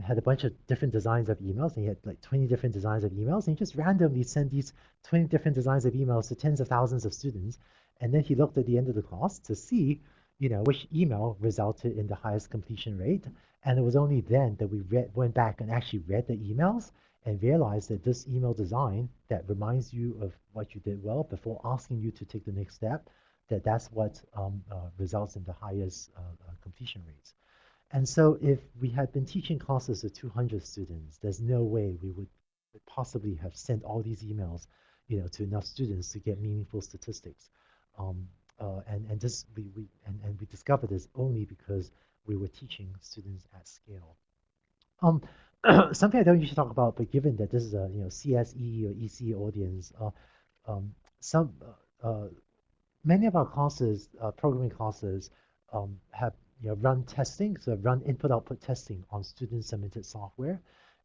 had a bunch of different designs of emails, and he had like 20 different designs of emails, and he just randomly sent these 20 different designs of emails to tens of thousands of students, and then he looked at the end of the class to see, which email resulted in the highest completion rate, and it was only then that we went back and actually read the emails and realized that this email design that reminds you of what you did well before asking you to take the next step, that's what results in the highest completion rates. And so if we had been teaching classes to 200 students, there's no way we would possibly have sent all these emails, to enough students to get meaningful statistics. And we discovered this only because we were teaching students at scale. Something I don't usually talk about, but given that this is a CSE or EC audience, some many of our classes, programming classes, have run testing, so run input-output testing on student-submitted software.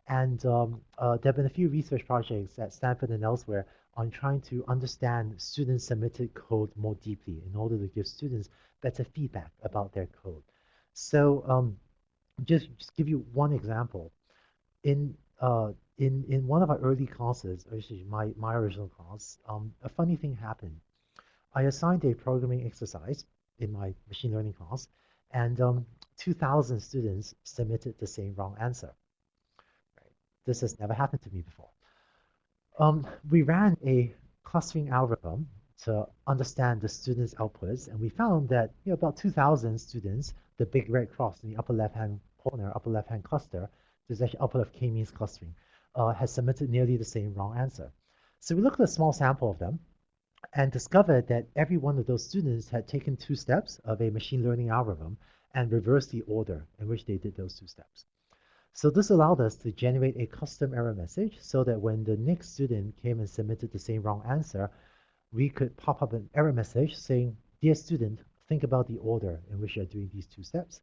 And there have been a few research projects at Stanford and elsewhere on trying to understand student-submitted code more deeply in order to give students better feedback about their code. So just give you one example. In one of our early classes, actually my original class, a funny thing happened. I assigned a programming exercise in my machine learning class, and 2,000 students submitted the same wrong answer. Right? This has never happened to me before. We ran a clustering algorithm to understand the students' outputs, and we found that about 2,000 students, the big red cross in the upper left-hand corner, upper left-hand cluster, there's actually output of k-means clustering, has submitted nearly the same wrong answer. So we looked at a small sample of them and discovered that every one of those students had taken 2 steps of a machine learning algorithm and reversed the order in which they did those 2 steps. So this allowed us to generate a custom error message so that when the next student came and submitted the same wrong answer, we could pop up an error message saying, "Dear student, think about the order in which you're doing these 2 steps."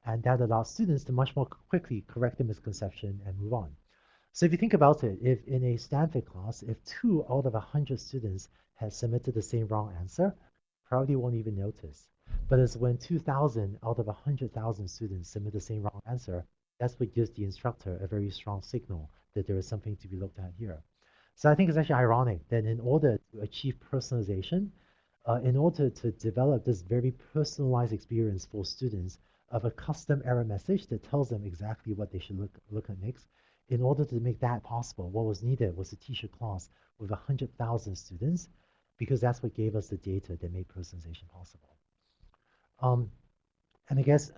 And that allows students to much more quickly correct the misconception and move on. So if you think about it, if in a Stanford class, if 2 out of 100 students had submitted the same wrong answer, probably won't even notice. But it's when 2,000 out of 100,000 students submit the same wrong answer, that's what gives the instructor a very strong signal that there is something to be looked at here. So I think it's actually ironic that in order to achieve personalization, in order to develop this very personalized experience for students of a custom error message that tells them exactly what they should look at next, in order to make that possible, what was needed was to teach a class with 100,000 students, because that's what gave us the data that made personalization possible. And I guess,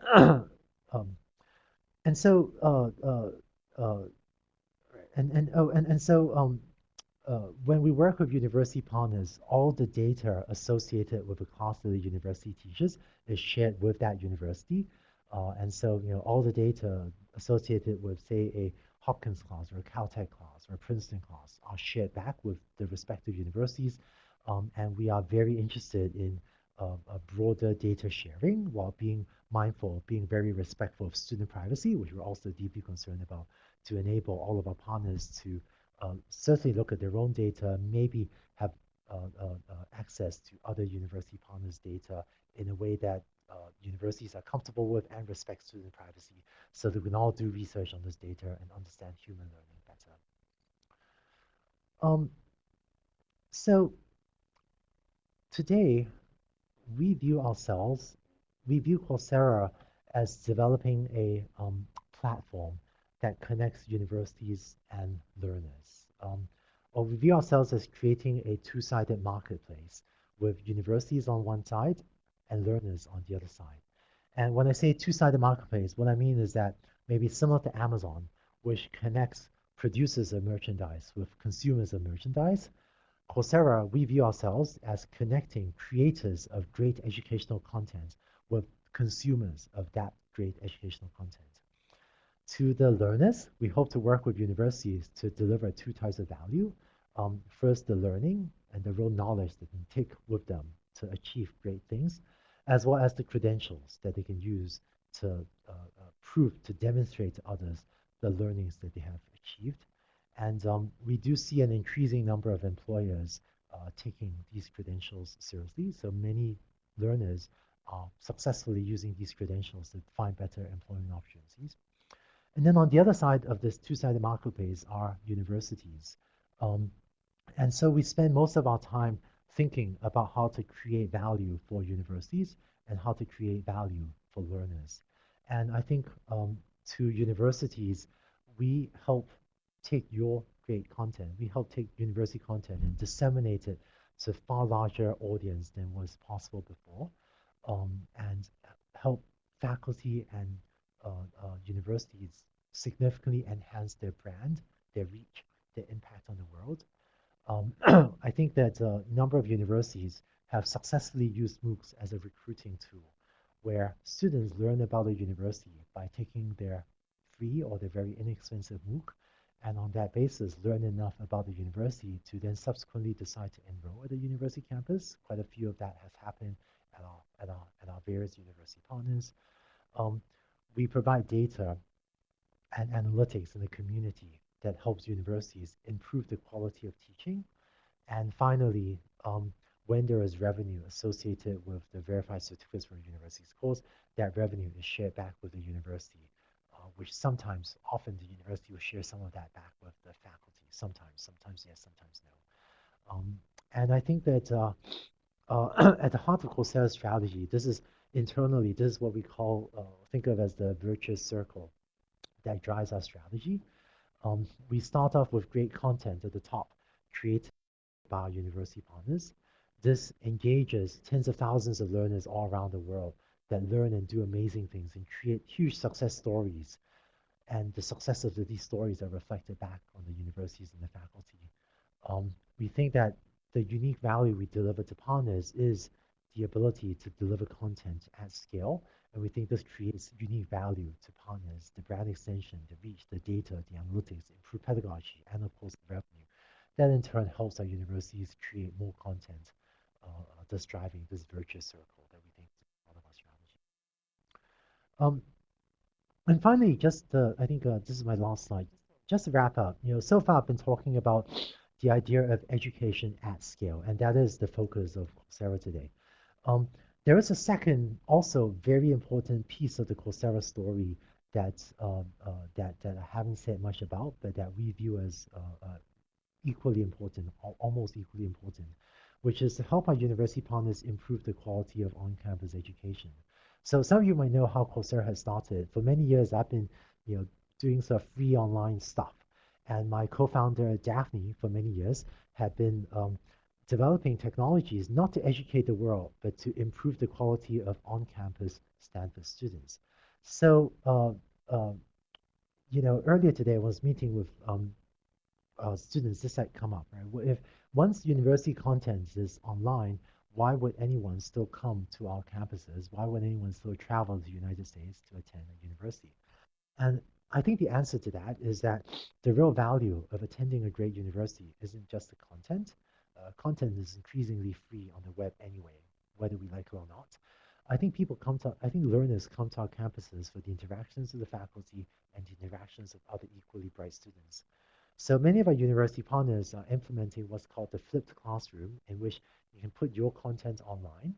and so, when we work with university partners, all the data associated with the class that the university teaches is shared with that university. And so, all the data associated with, say, a Hopkins class or a Caltech class or a Princeton class are shared back with the respective universities. And we are very interested in a broader data sharing while being mindful, being very respectful of student privacy, which we're also deeply concerned about, to enable all of our partners to certainly look at their own data, maybe have access to other university partners' data in a way that universities are comfortable with and respect student privacy, so that we can all do research on this data and understand human learning better. So today, we view Coursera as developing a platform that connects universities and learners. Or we view ourselves as creating a 2-sided marketplace with universities on one side and learners on the other side. And when I say 2-sided marketplace, what I mean is that maybe similar to Amazon, which connects producers of merchandise with consumers of merchandise, Coursera, we view ourselves as connecting creators of great educational content with consumers of that great educational content. To the learners, we hope to work with universities to deliver two types of value. First, the learning and the real knowledge that they can take with them to achieve great things, as well as the credentials that they can use to prove, to demonstrate to others the learnings that they have achieved. And we do see an increasing number of employers taking these credentials seriously. So many learners are successfully using these credentials to find better employment opportunities. And then on the other side of this two-sided marketplace are universities. Um, and so we spend most of our time thinking about how to create value for universities and how to create value for learners. And I think to universities, we help take your great content, we help take university content and disseminate it to far larger audience than was possible before, and help faculty and universities significantly enhance their brand, their reach, their impact on the world. I think that a number of universities have successfully used MOOCs as a recruiting tool, where students learn about a university by taking their free or their very inexpensive MOOC, and on that basis learn enough about the university to then subsequently decide to enroll at the university campus. Quite a few of that has happened at our various university partners. Um, we provide data and analytics in the community that helps universities improve the quality of teaching. And finally, when there is revenue associated with the verified certificates for a university's course, that revenue is shared back with the university, which sometimes, often the university will share some of that back with the faculty. Sometimes yes, sometimes no. And I think that at the heart of Coursera's strategy, this is internally, this is what we call, think of as the virtuous circle that drives our strategy. We start off with great content at the top, created by our university partners. This engages tens of thousands of learners all around the world that learn and do amazing things and create huge success stories. And the success of these stories are reflected back on the universities and the faculty. We think that the unique value we deliver to partners is the ability to deliver content at scale. And we think this creates unique value to partners, the brand extension, the reach, the data, the analytics, improved pedagogy, and of course, the revenue. That in turn helps our universities create more content, thus driving this virtuous circle that we think is part of our strategy. Um, and finally, just I think this is my last slide. Just to wrap up, so far I've been talking about the idea of education at scale, and that is the focus of Coursera today. Um, there is a second, also very important piece of the Coursera story that that I haven't said much about, but that we view as equally important, almost equally important, which is to help our university partners improve the quality of on-campus education. So some of you might know how Coursera has started. For many years, I've been, doing sort of free online stuff, and my co-founder Daphne, for many years, had been developing technologies not to educate the world, but to improve the quality of on-campus Stanford students. So, earlier today I was meeting with students, this had come up, right? Well, if once university content is online, why would anyone still come to our campuses? Why would anyone still travel to the United States to attend a university? And I think the answer to that is that the real value of attending a great university isn't just the content. Content is increasingly free on the web anyway, whether we like it or not. I think learners come to our campuses for the interactions with the faculty and the interactions of other equally bright students. So many of our university partners are implementing what's called the flipped classroom, in which you can put your content online.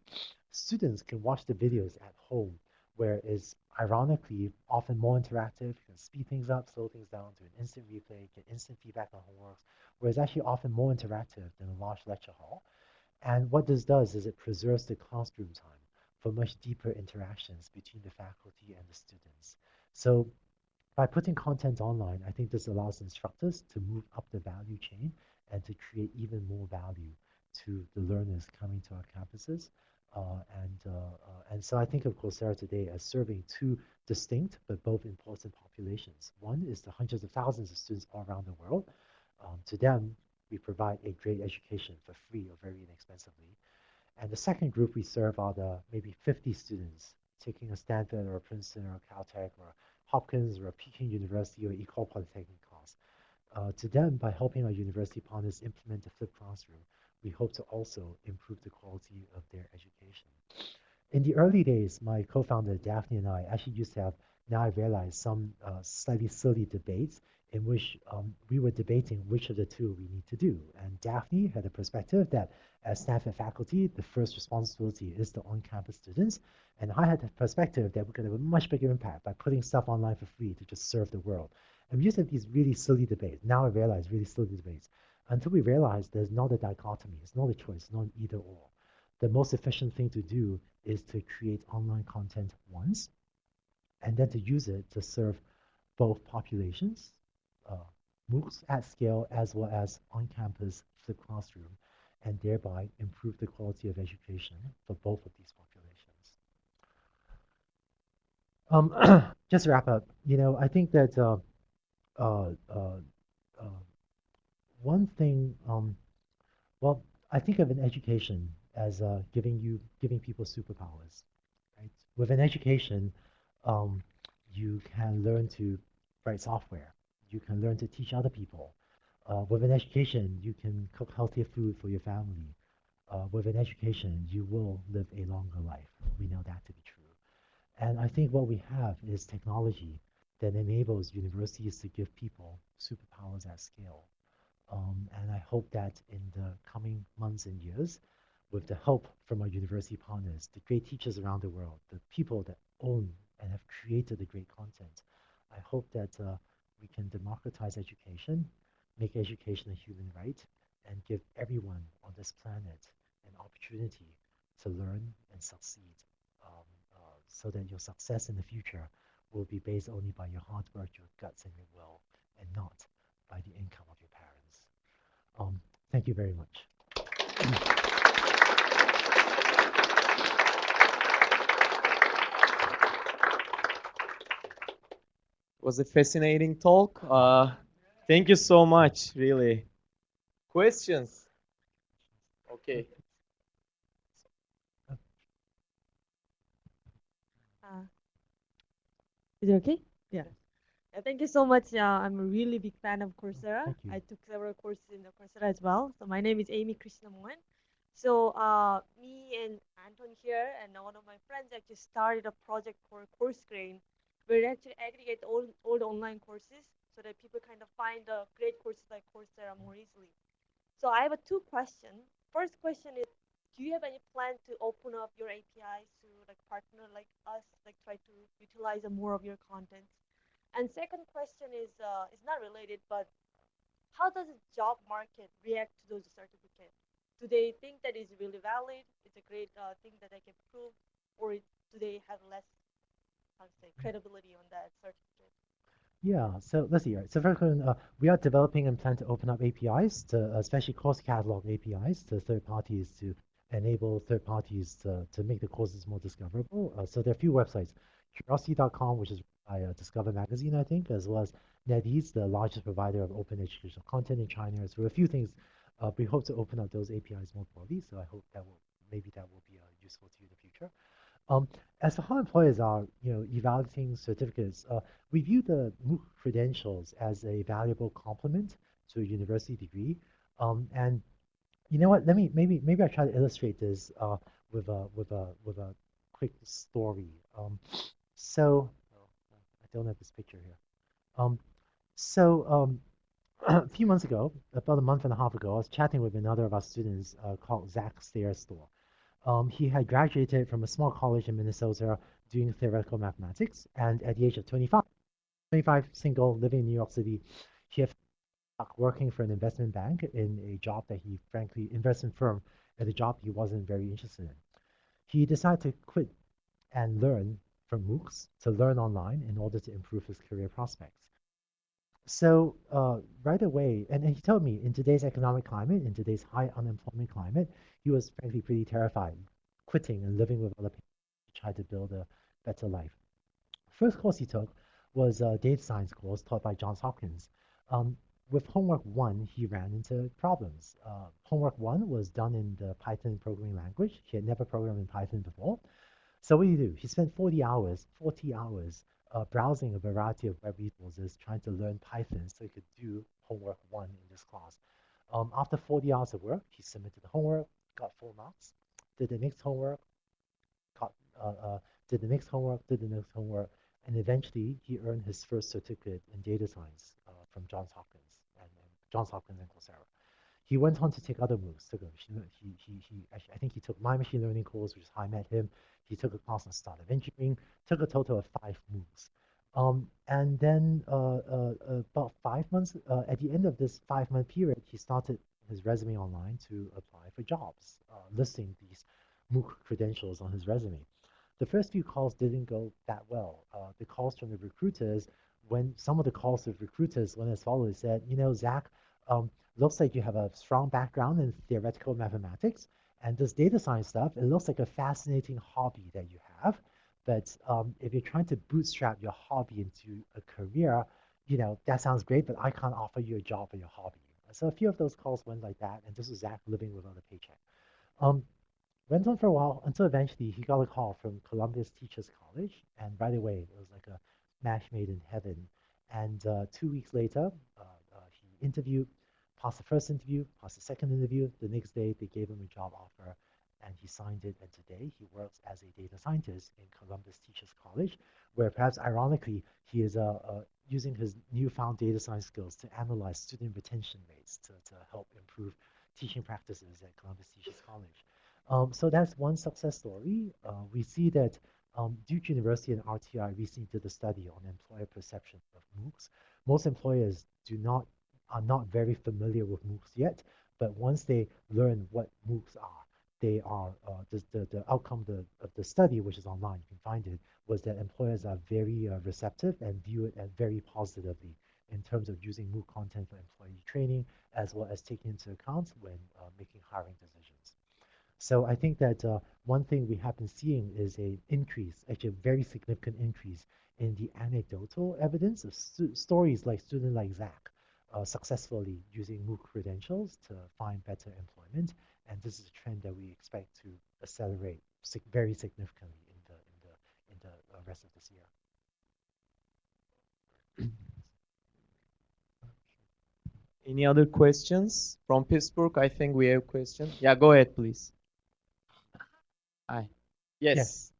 Students can watch the videos at home, where it's ironically often more interactive. You can speed things up, slow things down, do an instant replay, get instant feedback on homeworks, where it's actually often more interactive than a large lecture hall. And what this does is it preserves the classroom time for much deeper interactions between the faculty and the students. So by putting content online, I think this allows instructors to move up the value chain and to create even more value to the learners coming to our campuses. And so I think of Coursera today as serving two distinct but both important populations. One is the hundreds of thousands of students all around the world. To them, we provide a great education for free or very inexpensively. And the second group we serve are the maybe 50 students taking a Stanford or a Princeton or a Caltech or Hopkins or a Peking University or Ecole Polytechnic class. To them, by helping our university partners implement the flipped classroom, we hope to also improve the quality of their education. In the early days, my co-founder Daphne and I actually used to have, now I realize, some slightly silly debates in which we were debating which of the two we need to do. And Daphne had a perspective that as Stanford faculty, the first responsibility is the on-campus students. And I had the perspective that we're going to have a much bigger impact by putting stuff online for free to just serve the world. And we used to have these really silly debates. Now I realize really silly debates. Until we realize there's not a dichotomy, it's not a choice, not an either or. The most efficient thing to do is to create online content once and then to use it to serve both populations, uh, MOOCs at scale, as well as on-campus flipped classroom, and thereby improve the quality of education for both of these populations. Just to wrap up, I think that uh, uh, uh, one thing, well, I think of an education as giving people superpowers, right? With an education, um, you can learn to write software. You can learn to teach other people. With an education, you can cook healthier food for your family. With an education, you will live a longer life. We know that to be true. And I think what we have is technology that enables universities to give people superpowers at scale. And I hope that in the coming months and years, with the help from our university partners, the great teachers around the world, the people that own and have created the great content, I hope that we can democratize education, make education a human right, and give everyone on this planet an opportunity to learn and succeed, um, so that your success in the future will be based only by your hard work, your guts, and your will, and not by the income of your parents. Thank you very much. It was a fascinating talk. Thank you so much, really. Questions? Okay. Uh, is it okay? Yeah. Thank you so much. I'm a really big fan of Coursera. Thank you. I took several courses in the Coursera as well. So my name is Amy Krishnamohan. So me and Anton here and one of my friends actually started a project for CourseGrain, where we actually aggregate all the online courses so that people kind of find the great courses like Coursera more easily. So I have a two questions. First question is, do you have any plan to open up your APIs to like partner like us, like try to utilize more of your content? And second question is not related, but how does the job market react to those certificates? Do they think that is really valid? It's a great thing that I can prove, or do they have less, how to say, credibility on that certificate? Yeah, so let's see. Right. So first, we are developing and plan to open up APIs to, especially course catalog APIs to third parties to enable third parties to make the courses more discoverable. So there are a few websites, curiosity.com, which is by Discover Magazine, I think, as well as NetEase, the largest provider of open educational content in China. So a few things. We hope to open up those APIs more broadly. So I hope that maybe that will be useful to you in the future. Um, as for how employers are, evaluating certificates, we view the MOOC credentials as a valuable complement to a university degree. And you know what? Let me maybe I try to illustrate this with a quick story. So oh, I don't have this picture here. Um, so a few months ago, about a month and a half ago, I was chatting with another of our students called Zach Stairstor. He had graduated from a small college in Minnesota doing theoretical mathematics, and at the age of 25, single, living in New York City, he had working for an investment bank in a job that he, frankly, investment firm at a job he wasn't very interested in. He decided to quit and learn from MOOCs to learn online in order to improve his career prospects. So right away, and he told me in today's economic climate, in today's high unemployment climate, he was frankly pretty terrified, quitting and living with other people to try to build a better life. First course he took was a data science course taught by Johns Hopkins. Um, with homework one, he ran into problems. Homework one was done in the Python programming language. He had never programmed in Python before. So what do? He spent 40 hours browsing a variety of web resources, trying to learn Python so he could do homework 1 in this class. After 40 hours of work, he submitted the homework, got full marks, did the next homework, got, uh, uh, did the next homework, did the next homework, and eventually he earned his first certificate in data science from Johns Hopkins and Coursera. He went on to take other MOOCs. Actually, I think he took my machine learning course, which is how I met him. He took a class on startup engineering, took a total of 5 MOOCs. And then about 5 months, at the end of this 5-month period, he started his resume online to apply for jobs, listing these MOOC credentials on his resume. The first few calls didn't go that well. The calls from the recruiters, when some of the calls of recruiters went as follows, said, Zach, looks like you have a strong background in theoretical mathematics, and this data science stuff, it looks like a fascinating hobby that you have. But if you're trying to bootstrap your hobby into a career, that sounds great, but I can't offer you a job for your hobby. So a few of those calls went like that, and this was Zach living without a paycheck. Um, Went on for a while until eventually he got a call from Columbus Teachers College, and right away it was like a match made in heaven. And 2 weeks later, he interviewed, passed the first interview, passed the second interview. The next day, they gave him a job offer, and he signed it. And today, he works as a data scientist in Columbus Teachers College, where perhaps ironically, he is using his newfound data science skills to analyze student retention rates to help improve teaching practices at Columbus Teachers College. So that's one success story. We see that Duke University and RTI recently did a study on employer perception of MOOCs. Most employers are not very familiar with MOOCs yet, but once they learn what MOOCs are, they are the outcome of the study, which is online, you can find it, was that employers are very receptive and view it very positively in terms of using MOOC content for employee training, as well as taking into account when making hiring decisions. So I think that one thing we have been seeing is a increase, actually a very significant increase in the anecdotal evidence of stories like students like Zach successfully using MOOC credentials to find better employment, and this is a trend that we expect to accelerate very significantly in the rest of this year. Any other questions from Pittsburgh? I think we have questions. Yeah, go ahead, please. Hi. Yes.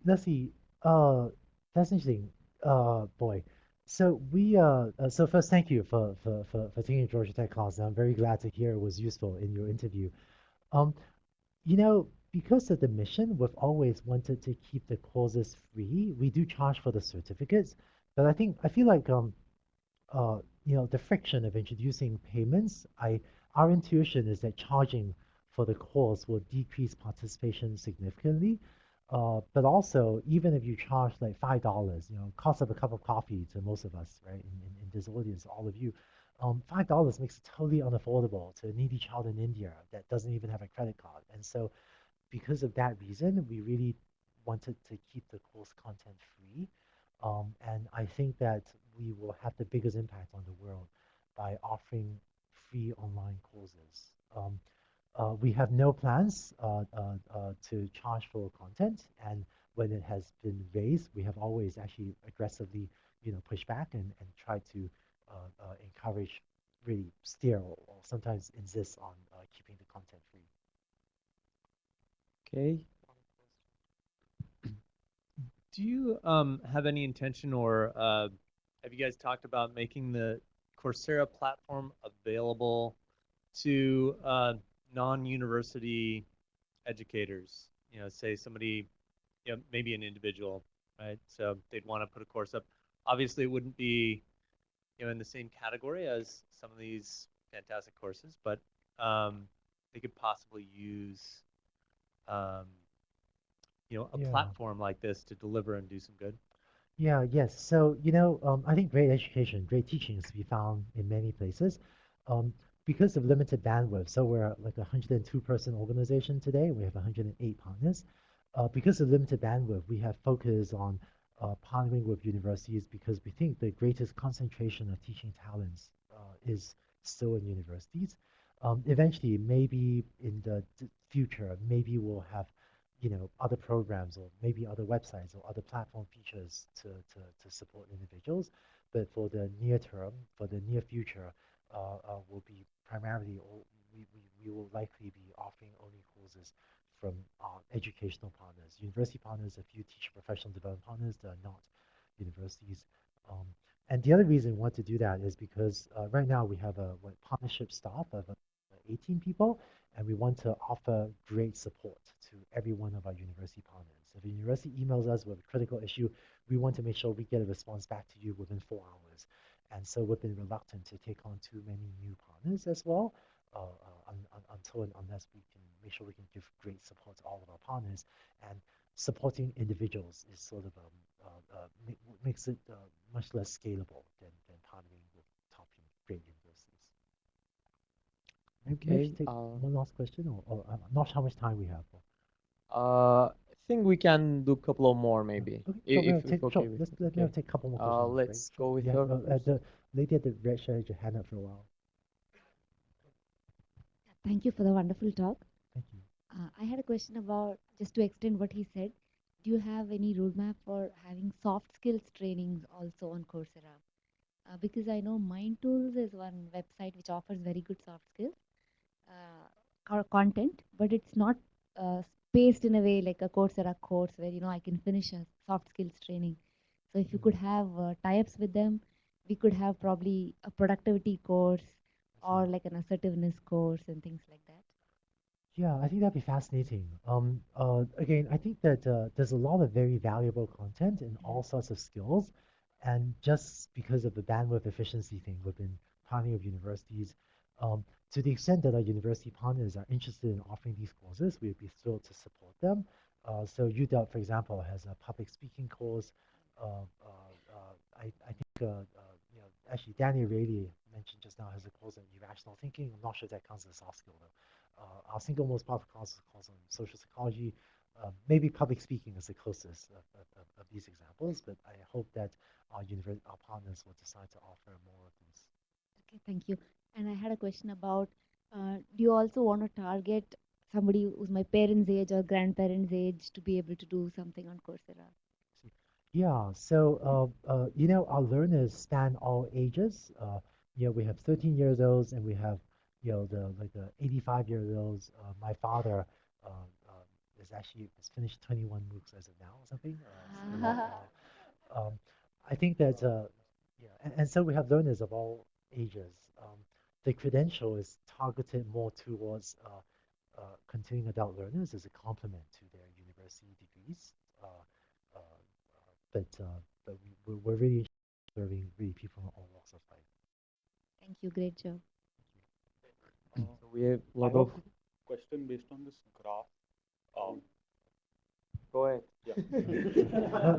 Let's see. That's interesting. Boy. So first, thank you for taking Georgia Tech class. I'm very glad to hear it was useful in your interview. Um, because of the mission, we've always wanted to keep the courses free. We do charge for the certificates, but I feel like the friction of introducing payments, our intuition is that charging for the course will decrease participation significantly. But also, even if you charge like $5, cost of a cup of coffee to most of us, right, in this audience, all of you, $5 makes it totally unaffordable to a needy child in India that doesn't even have a credit card. And so, because of that reason, we really wanted to keep the course content free. And I think that we will have the biggest impact on the world by offering free online courses. We have no plans to charge for content, and when it has been raised, we have always actually aggressively, pushed back and tried to encourage, really steer or sometimes insist on keeping the content free. Okay. Do you have any intention or have you guys talked about making the Coursera platform available to non-university educators? Say somebody, maybe an individual, right? So they'd want to put a course up. Obviously, it wouldn't be, in the same category as some of these fantastic courses, but they could possibly use, um, a Yeah. platform like this to deliver and do some good? Yeah, yes. So, I think great education, great teaching is to be found in many places. Um, because of limited bandwidth, so we're like a 102-person organization today. We have 108 partners. Because of limited bandwidth, we have focused on partnering with universities because we think the greatest concentration of teaching talents is still in universities. Eventually, maybe in the future, maybe we'll have other programs or maybe other websites or other platform features to support individuals. But for the near term, for the near future, will be primarily, or we will likely be offering only courses from educational partners, university partners, a few teacher professional development partners that are not universities. Um, and the other reason we want to do that is because right now we have a partnership staff of 18 people, and we want to offer great support to every one of our university partners. If a university emails us with a critical issue, we want to make sure we get a response back to you within 4 hours. And so we've been reluctant to take on too many new partners as well, until and unless we can make sure we can give great support to all of our partners. And supporting individuals is sort of makes it much less scalable than partnering with top great universities. Maybe we Okay. should take one last question, or I'm not sure how much time we have. I think we can do a couple of more maybe, Okay, sure. if Sure. okay with you. Let me Okay. take a couple more questions. Right? Let's Sure. go with Yeah. her first. The lady at the red shirt had your hand up for a while. Thank you for the wonderful talk. Thank you. I had a question about, just to extend what he said, do you have any roadmap for having soft skills trainings also on Coursera? Because I know Mind Tools is one website which offers very good soft skills content, but it's not spaced in a way like a Coursera course where I can finish a soft skills training. So if you could have tie-ups with them, we could have probably a productivity course or like an assertiveness course and things like that. Yeah, I think that'd be fascinating. Again, I think that there's a lot of very valuable content in all sorts of skills, and just because of the bandwidth efficiency thing, we've been partnering with universities. To the extent that our university partners are interested in offering these courses, we'd be thrilled to support them. So UW, for example, has a public speaking course. I think actually Danny Rayleigh mentioned just now has a course on irrational thinking. I'm not sure if that counts as a soft skill though. Our single most popular course on social psychology. Maybe public speaking is the closest of these examples, but I hope that our partners will decide to offer more of these. Okay, thank you. And I had a question about, do you also want to target somebody who's my parents' age or grandparents' age to be able to do something on Coursera? Yeah, so our learners span all ages. We have 13 years olds, and we have the 85-year-olds. My father has finished 21 MOOCs as of now or something. I think that yeah, and so we have learners of all ages. The credential is targeted more towards continuing adult learners as a complement to their university degrees. Uh, uh, but we're really serving really people from all walks of life. Thank you. Great job. So we have a I lot have of. a question based on this graph. Go ahead. Yeah.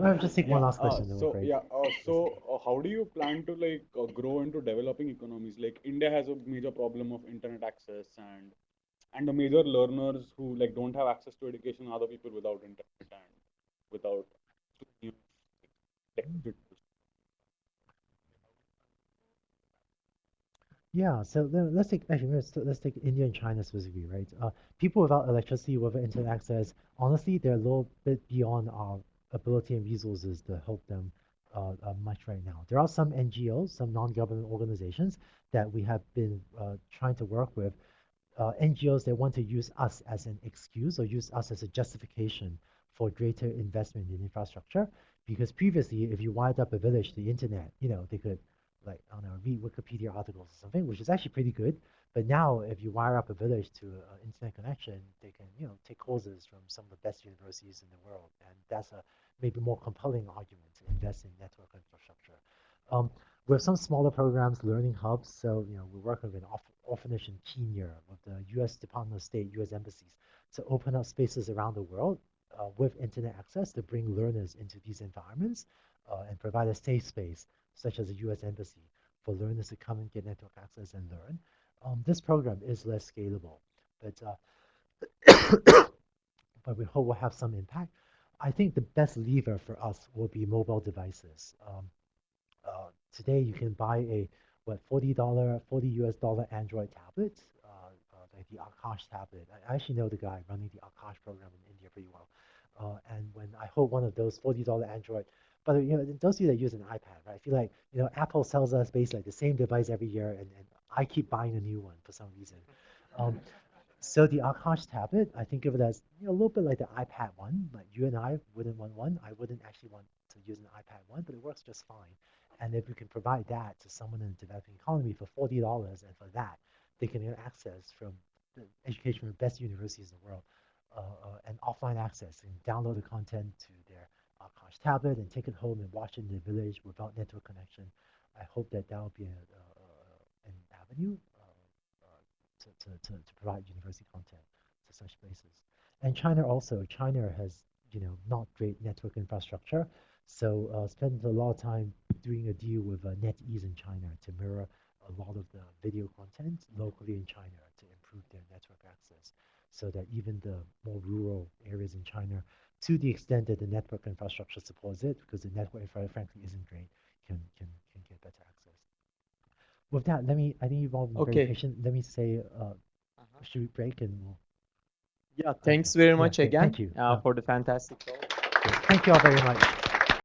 I'll just take one Yeah. last question, then we'll break. How do you plan to grow into developing economies? Like India has a major problem of internet access and the major learners who don't have access to education are the people without internet and without electricity. Yeah, so let's take actually let's take India and China specifically, right? People without electricity, without internet access, honestly, they're a little bit beyond our ability and resources to help them much right now. There are some NGOs, some non-government organizations that we have been trying to work with, NGOs that want to use us as an excuse or use us as a justification for greater investment in infrastructure. Because previously, if you wired up a village to the internet, they could, like, I don't know, read Wikipedia articles or something, which is actually pretty good. But now, if you wire up a village to an internet connection, they can, take courses from some of the best universities in the world. And that's a maybe more compelling argument to invest in network infrastructure. With some smaller programs, learning hubs, so we're working with an orphanage in Kenya, with the U.S. Department of State, U.S. embassies, to open up spaces around the world with internet access to bring learners into these environments and provide a safe space, such as a U.S. embassy, for learners to come and get network access and learn. This program is less scalable, but but we hope will have some impact. I think the best lever for us will be mobile devices. Today you can buy a $40 US dollar Android tablet, like the Akash tablet. I actually know the guy running the Akash program in India pretty well. And when I hold one of those $40 Android, but those of you that use an iPad, right? I feel like Apple sells us basically like the same device every year, and I keep buying a new one for some reason. So the Akash tablet, I think of it as a little bit like the iPad one. Like you and I wouldn't want one. I wouldn't actually want to use an iPad one, but it works just fine. And if we can provide that to someone in the developing economy for $40, and for that, they can get access from the education from the best universities in the world, and offline access, and download the content to their Akash tablet and take it home and watch it in the village without network connection. I hope that that will be an avenue to provide university content to such places. And China also, China has not great network infrastructure, so spent a lot of time doing a deal with NetEase in China to mirror a lot of the video content locally in China to improve their network access, so that even the more rural areas in China, to the extent that the network infrastructure supports it, because the network infrastructure frankly isn't great, can get better access. With that, I think you've all been very Okay. patient. Let me say, should we break and we'll. Yeah, thanks very much great. again Thank you. for the fantastic talk. Thank you all very much.